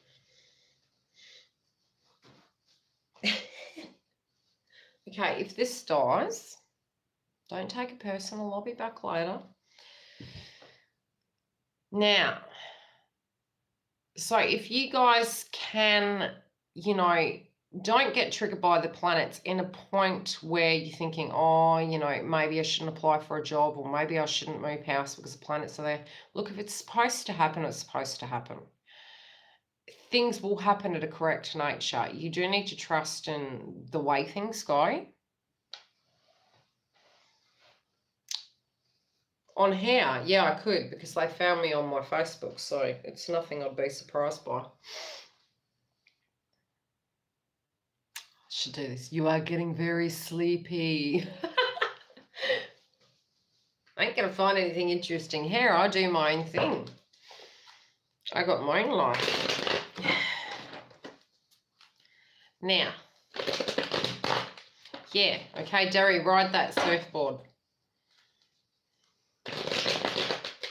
S1: Okay, if this dies, don't take it personal. I'll be back later. Now, so if you guys can, you know, don't get triggered by the planets in a point where you're thinking, oh, you know, maybe I shouldn't apply for a job or maybe I shouldn't move house because the planets are there. Look, if it's supposed to happen, it's supposed to happen. Things will happen at a correct nature. You do need to trust in the way things go. On here, yeah, I could because they found me on my Facebook, so it's nothing I'd be surprised by. Should do this. You are getting very sleepy. I ain't gonna find anything interesting here. I do my own thing. I got my own life. Now, yeah, okay, Derry, ride that surfboard.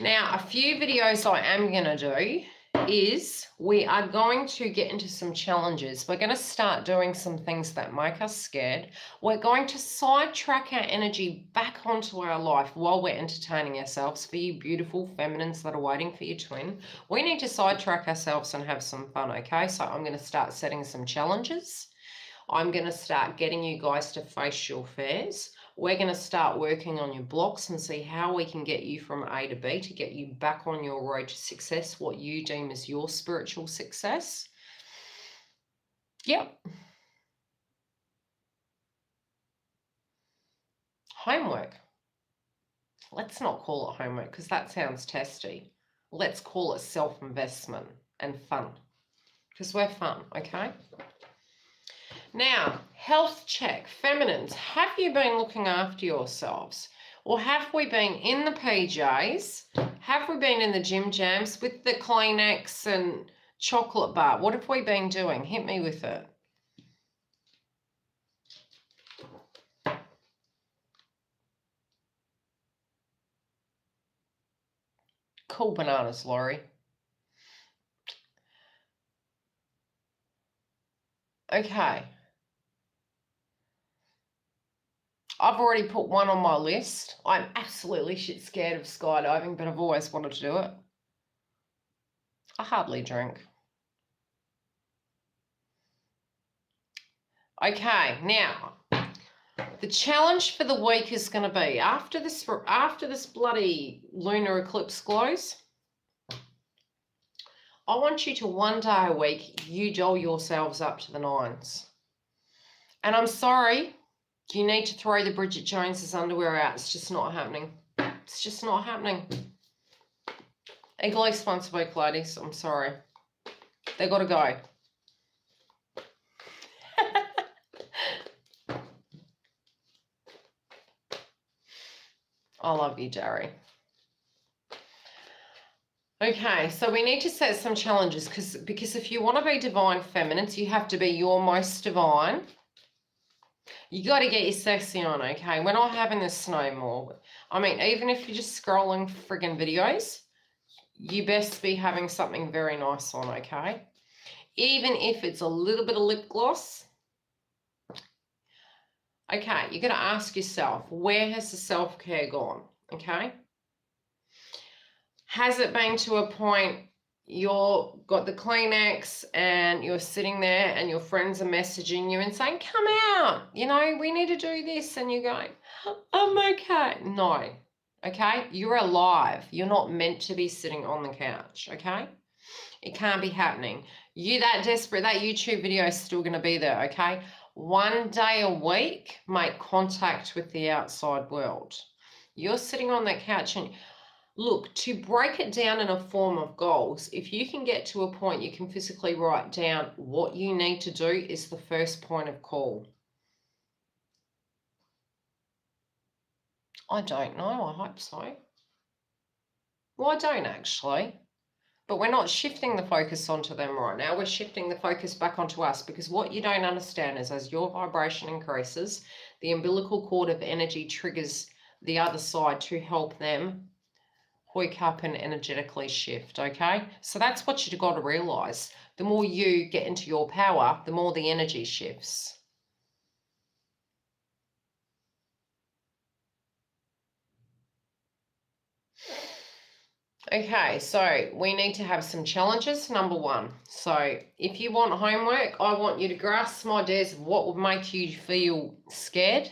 S1: Now, a few videos I am gonna do is we are going to get into some challenges. We're going to start doing some things that make us scared. We're going to sidetrack our energy back onto our life while we're entertaining ourselves. For you beautiful feminines that are waiting for your twin, we need to sidetrack ourselves and have some fun, okay? So I'm going to start setting some challenges. I'm going to start getting you guys to face your fears. We're going to start working on your blocks and see how we can get you from A to B to get you back on your road to success, what you deem as your spiritual success. Yep. Homework. Let's not call it homework because that sounds testy. Let's call it self-investment and fun because we're fun, okay? Now, health check. Feminines, have you been looking after yourselves? Or have we been in the PJs? Have we been in the gym jams with the Kleenex and chocolate bar? What have we been doing? Hit me with it. Cool bananas, Laurie. Okay. I've already put one on my list. I'm absolutely shit scared of skydiving, but I've always wanted to do it. I hardly drink. Okay, now the challenge for the week is going to be after this bloody lunar eclipse glows, I want you to one day a week you doll yourselves up to the nines. And I'm sorry, you need to throw the Bridget Jones's underwear out. It's just not happening. It's just not happening. At least once a week, ladies. I'm sorry. They got to go. I love you, Jerry. Okay, so we need to set some challenges because if you want to be divine feminines, you have to be your most divine. You got to get your sexy on, okay? We're not having this no more. I mean, even if you're just scrolling friggin' videos, you best be having something very nice on, okay? Even if it's a little bit of lip gloss. Okay, you're going to ask yourself, where has the self-care gone, okay? Has it been to a point you're got the Kleenex and you're sitting there and your friends are messaging you and saying, come out, you know, we need to do this, and you're going, I'm okay. No, okay? You're alive. You're not meant to be sitting on the couch, okay? It can't be happening. You that desperate, that YouTube video is still going to be there, okay? One day a week, make contact with the outside world. You're sitting on that couch and look, to break it down in a form of goals, if you can get to a point you can physically write down what you need to do is the first point of call. I don't know. I hope so. Well, I don't actually. But we're not shifting the focus onto them right now. We're shifting the focus back onto us because what you don't understand is as your vibration increases, the umbilical cord of energy triggers the other side to help them wake up and energetically shift, okay? So that's what you've got to realize. The more you get into your power, the more the energy shifts. Okay, so we need to have some challenges, number one. So if you want homework, I want you to grasp some ideas of what would make you feel scared.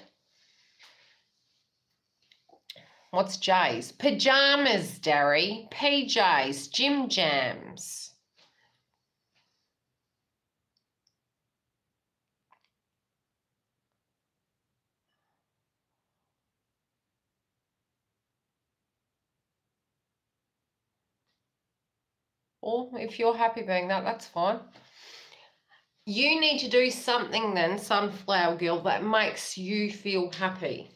S1: What's J's? Pajamas, Darry. PJs, gym jams. Or if you're happy being that, that's fine. You need to do something then, Sunflower Girl, that makes you feel happy.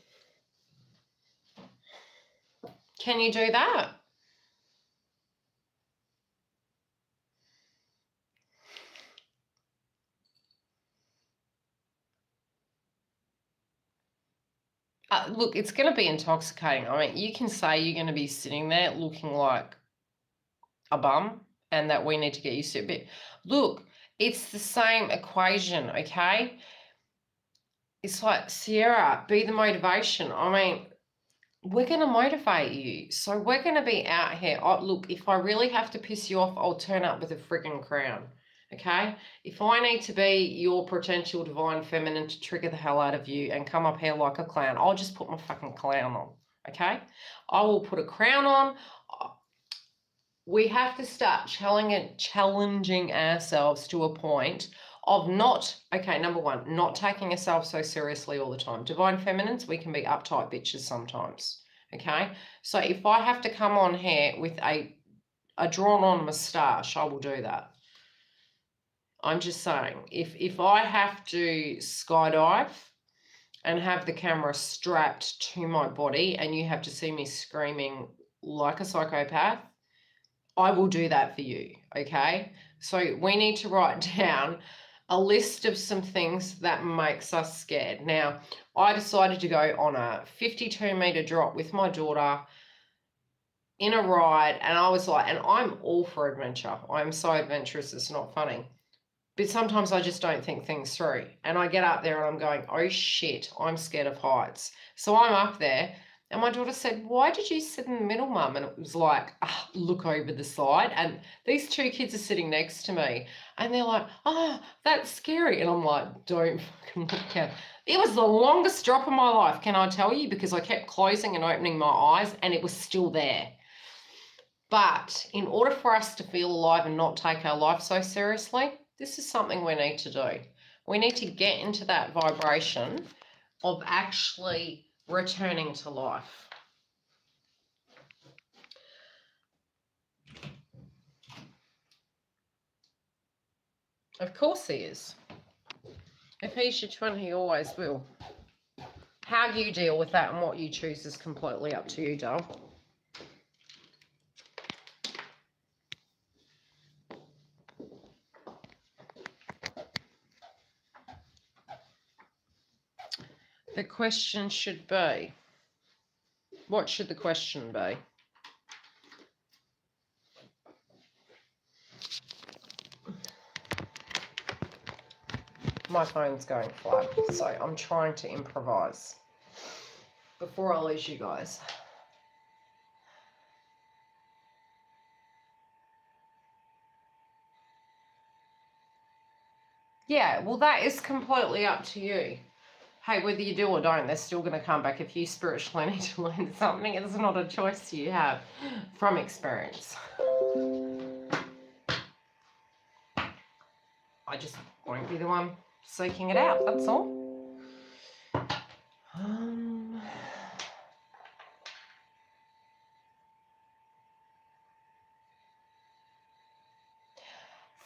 S1: Can you do that? Look, it's going to be intoxicating. I mean, you can say you're going to be sitting there looking like a bum, and that we need to get used to. But look, it's the same equation, okay? It's like, Sierra, be the motivation. I mean, we're going to motivate you. So we're going to be out here. Oh, look, if I really have to piss you off, I'll turn up with a friggin' crown. Okay? If I need to be your potential divine feminine to trigger the hell out of you and come up here like a clown, I'll just put my fucking clown on. Okay? I will put a crown on. We have to start challenging ourselves to a point of not, okay, number one, not taking ourselves so seriously all the time. Divine feminines, we can be uptight bitches sometimes, okay? So if I have to come on here with a drawn-on moustache, I will do that. I'm just saying, if I have to skydive and have the camera strapped to my body and you have to see me screaming like a psychopath, I will do that for you, okay? So we need to write down a list of some things that makes us scared. Now, I decided to go on a 52-meter drop with my daughter in a ride, and I was like, and I'm all for adventure. I'm so adventurous, it's not funny. But sometimes I just don't think things through. And I get up there and I'm going, oh shit, I'm scared of heights. So I'm up there. And my daughter said, why did you sit in the middle, Mum? And it was like, look over the side. And these two kids are sitting next to me. And they're like, oh, that's scary. And I'm like, don't fucking look out. It was the longest drop of my life, can I tell you? Because I kept closing and opening my eyes and it was still there. But in order for us to feel alive and not take our life so seriously, this is something we need to do. We need to get into that vibration of actually returning to life. Of course he is. If he's your twin, he always will. How you deal with that and what you choose is completely up to you, doll. The question should be, what should the question be? My phone's going flat, so I'm trying to improvise before I lose you guys. Yeah, well, that is completely up to you. Hey, whether you do or don't, they're still going to come back. If you spiritually need to learn something, it's not a choice you have from experience. I just won't be the one seeking it out, that's all.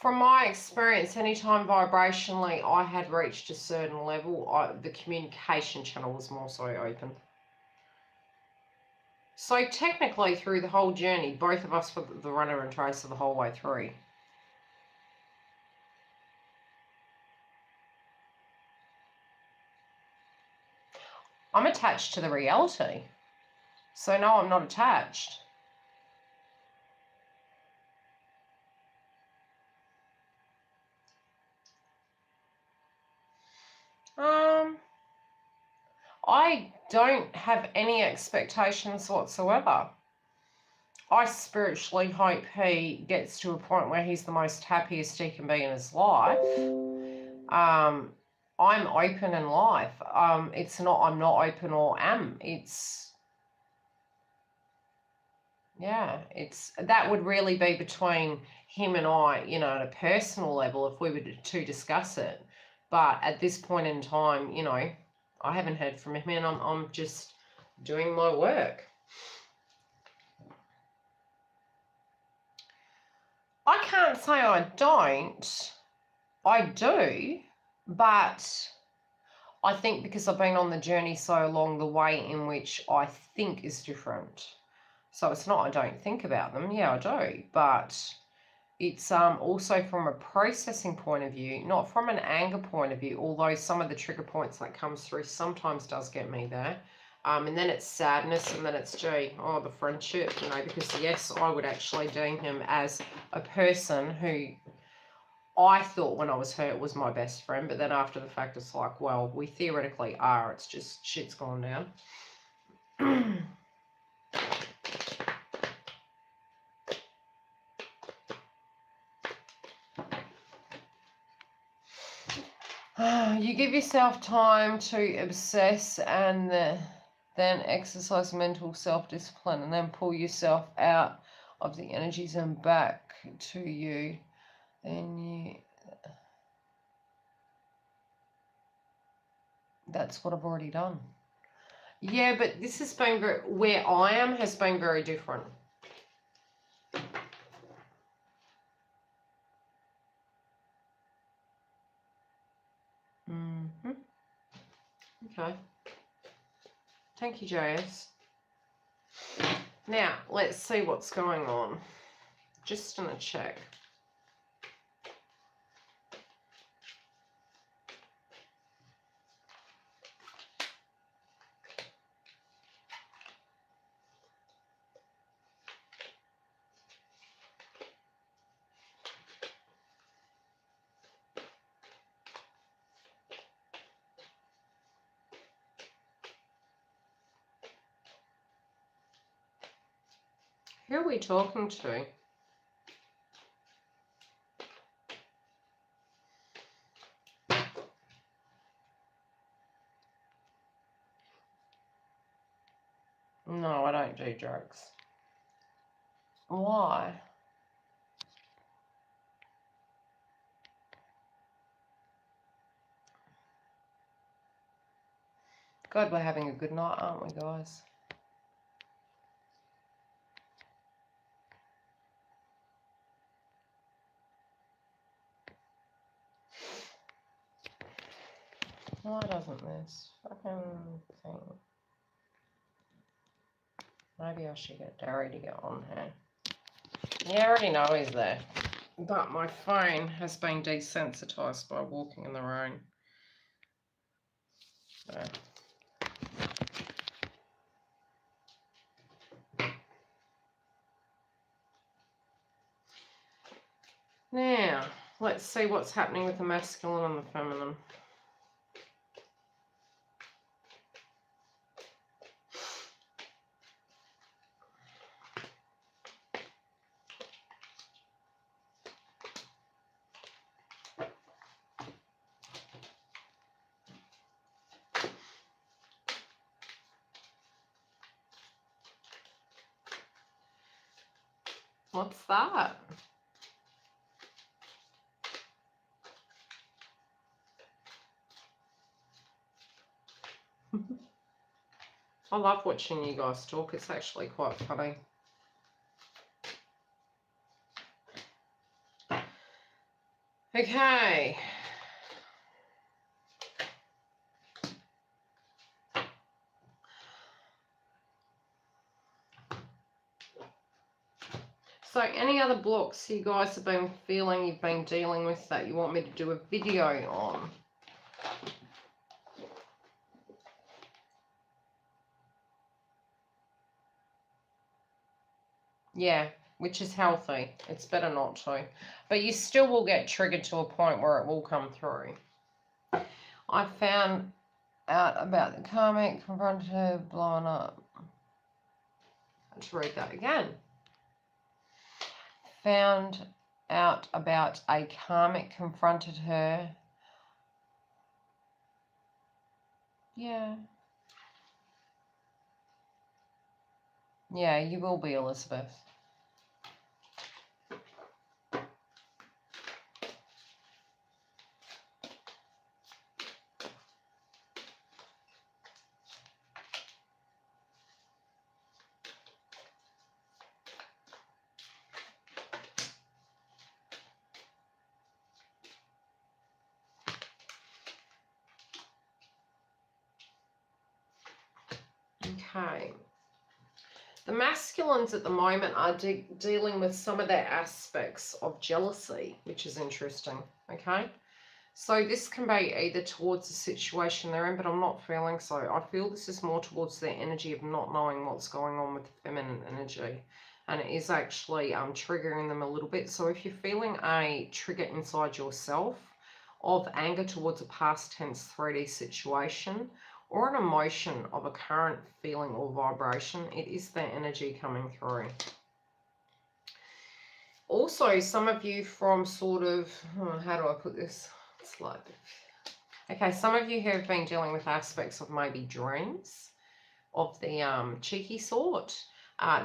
S1: From my experience, anytime vibrationally I had reached a certain level, the communication channel was more so open. So technically through the whole journey, both of us were the runner and tracer the whole way through. I'm attached to the reality. So no, I'm not attached. I don't have any expectations whatsoever. I spiritually hope he gets to a point where he's the most happiest he can be in his life. I'm open in life. It's not I'm not open or am. It's, yeah, it's, that would really be between him and I, you know, at a personal level if we were to discuss it. But at this point in time, you know, I haven't heard from him and I'm just doing my work. I can't say I don't. I do, but I think because I've been on the journey so long, the way in which I think is different. So it's not I don't think about them. Yeah, I do. But it's also from a processing point of view, not from an anger point of view, although some of the trigger points that comes through sometimes does get me there. And then it's sadness, and then it's, gee, oh, the friendship, you know, because yes, I would actually deem him as a person who I thought when I was hurt was my best friend, but then after the fact, it's like, well, we theoretically are. It's just shit's gone down. You give yourself time to obsess and then exercise mental self-discipline, and then pull yourself out of the energies and back to you. Then that's what I've already done. Yeah, but this has been where I am has been very different. Okay. Thank you, JS. Now, let's see what's going on. Just gonna check. Who are we talking to? No, I don't do drugs. Why? God, we're having a good night, aren't we, guys? Why doesn't this fucking thing? Maybe I should get Darry to get on here. Yeah, I already know he's there. But my phone has been desensitized by walking in the rain. So. Now, let's see what's happening with the masculine and the feminine. What's that? I love watching you guys talk. It's actually quite funny. Okay. So any other blocks you guys have been feeling you've been dealing with that you want me to do a video on? Yeah, which is healthy. It's better not to. But you still will get triggered to a point where it will come through. I found out about the karmic confronted her blowing up. Let's read that again. Found out about a karmic confronted her. Yeah. Yeah, you will be, Elizabeth. Okay. The masculines at the moment are dealing with some of their aspects of jealousy, which is interesting, okay? So this can be either towards the situation they're in, but I'm not feeling so. I feel this is more towards their energy of not knowing what's going on with the feminine energy. And it is actually triggering them a little bit. So if you're feeling a trigger inside yourself of anger towards a past tense 3D situation or an emotion of a current feeling or vibration, it is their energy coming through. Also, some of you from sort of, how do I put this? It's like, okay, some of you have been dealing with aspects of maybe dreams of the cheeky sort.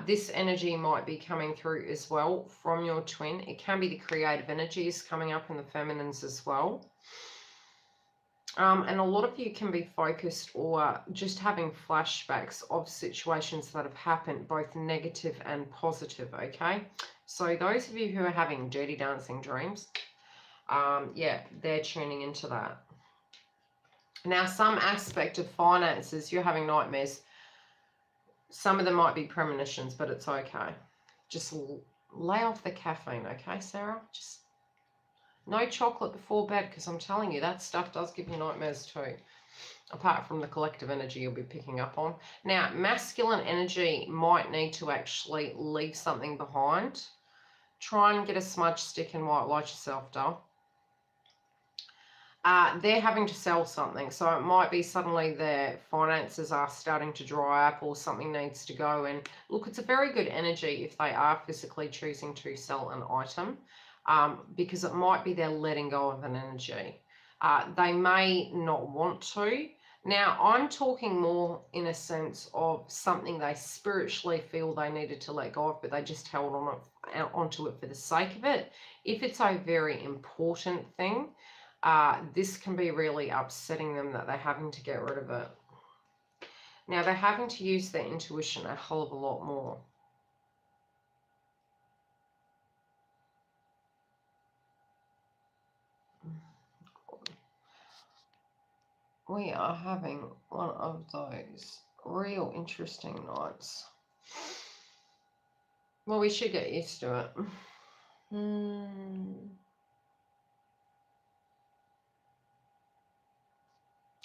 S1: This energy might be coming through as well from your twin. It can be the creative energies coming up in the feminines as well. And a lot of you can be focused or just having flashbacks of situations that have happened, both negative and positive, okay? So those of you who are having dirty dancing dreams, yeah, they're tuning into that. Now, some aspect of finances, you're having nightmares. Some of them might be premonitions, but it's okay. Just lay off the caffeine, okay, Sarah? Just no chocolate before bed, because I'm telling you, that stuff does give you nightmares too, apart from the collective energy you'll be picking up on. Now, masculine energy might need to actually leave something behind. Try and get a smudge stick and white light yourself, doll. They're having to sell something, so it might be suddenly their finances are starting to dry up or something needs to go. And look, it's a very good energy if they are physically choosing to sell an item, because it might be they're letting go of an energy. They may not want to. Now, I'm talking more in a sense of something they spiritually feel they needed to let go of, but they just held onto it for the sake of it. If it's a very important thing, this can be really upsetting them that they're having to get rid of it. Now, they're having to use their intuition a hell of a lot more. We are having one of those real interesting nights. Well, we should get used to it.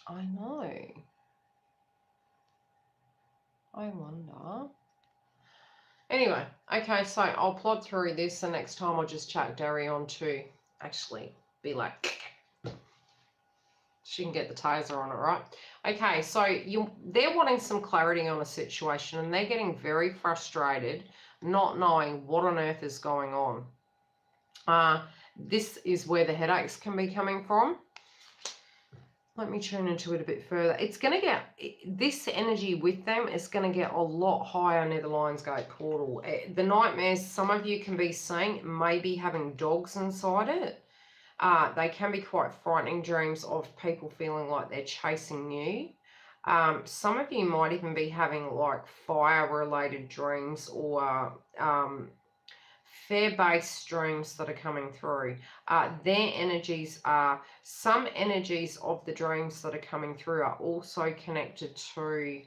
S1: I know. I wonder. Anyway, okay, so I'll plod through this. The next time I'll just chat Derry on to actually be like, she can get the taser on it, right? Okay, so they're wanting some clarity on a situation and they're getting very frustrated, not knowing what on earth is going on. This is where the headaches can be coming from. Let me tune into it a bit further. It's going to get, this energy with them is going to get a lot higher near the Lionsgate portal. The nightmares some of you can be seeing may be having dogs inside it. They can be quite frightening dreams of people feeling like they're chasing you. Some of you might even be having like fire-related dreams or fear-based dreams that are coming through. Their energies are, some energies of the dreams that are coming through are also connected to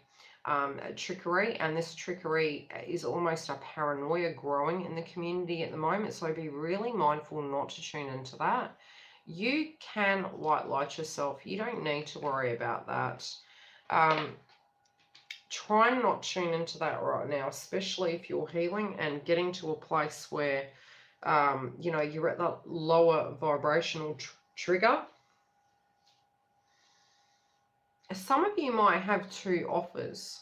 S1: trickery, and this trickery is almost a paranoia growing in the community at the moment, so be really mindful not to tune into that. You can white light yourself. You don't need to worry about that. Try and not tune into that right now, especially if you're healing and getting to a place where, you know, you're at that lower vibrational trigger. Some of you might have two offers.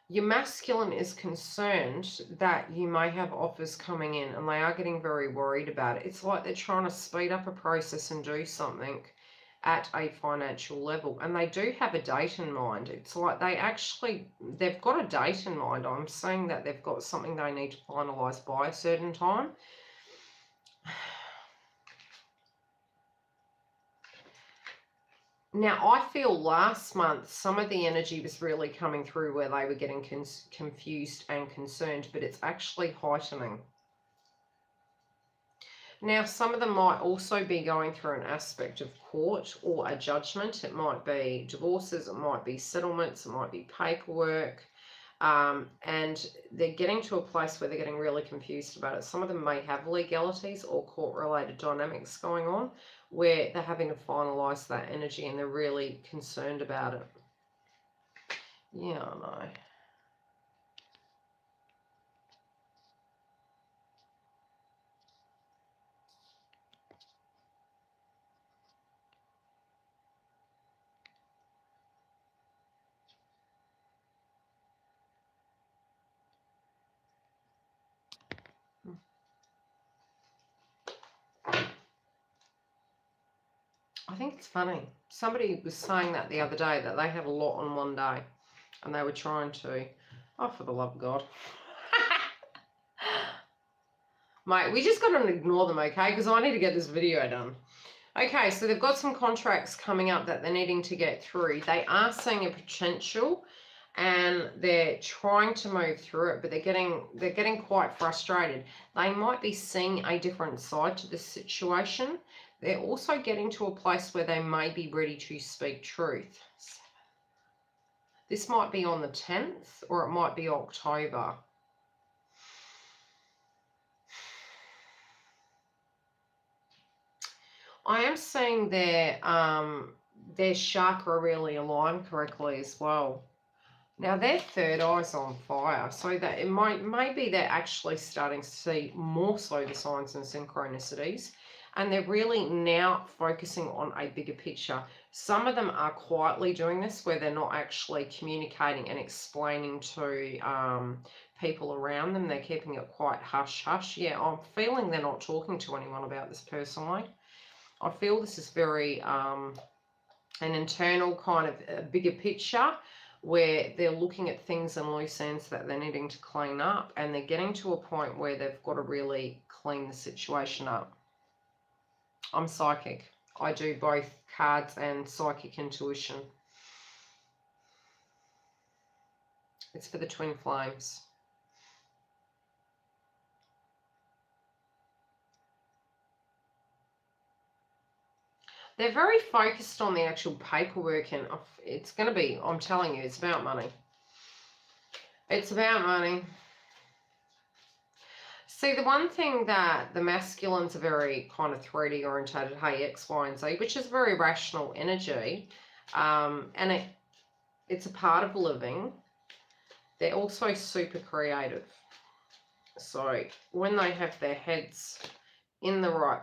S1: Your masculine is concerned that you may have offers coming in and they are getting very worried about it. It's like they're trying to speed up a process and do something at a financial level, and they do have a date in mind. It's like they've got a date in mind. I'm saying that they've got something they need to finalize by a certain time. Now, I feel last month some of the energy was really coming through where they were getting confused and concerned, but it's actually heightening. Now, some of them might also be going through an aspect of court or a judgment. It might be divorces, it might be settlements, it might be paperwork. And they're getting to a place where they're getting really confused about it. Some of them may have legalities or court-related dynamics going on where they're having to finalise that energy and they're really concerned about it. Yeah, I know. I think it's funny. Somebody was saying that the other day, that they had a lot on one day and they were trying to, oh, for the love of God. Mate, we just got to ignore them, okay? Because I need to get this video done. Okay, so they've got some contracts coming up that they're needing to get through. They are seeing a potential and they're trying to move through it, but they're getting quite frustrated. They might be seeing a different side to this situation. They're also getting to a place where they may be ready to speak truth. This might be on the 10th or it might be October. I am seeing their chakra really aligned correctly as well. Now their third eye's on fire, so that it maybe they're actually starting to see more so the signs and synchronicities, and they're really now focusing on a bigger picture. Some of them are quietly doing this, where they're not actually communicating and explaining to people around them. They're keeping it quite hush-hush. Yeah, I'm feeling they're not talking to anyone about this personally. I feel this is very an internal kind of bigger picture, where they're looking at things and loose ends that they're needing to clean up, and they're getting to a point where they've got to really clean the situation up. I'm psychic. I do both cards and psychic intuition. It's for the twin flames. They're very focused on the actual paperwork, and it's going to be, I'm telling you, it's about money. It's about money. See, the one thing that the masculines are very kind of 3D orientated, hey, X, Y, and Z, which is very rational energy, and it's a part of living. They're also super creative. So when they have their heads in the right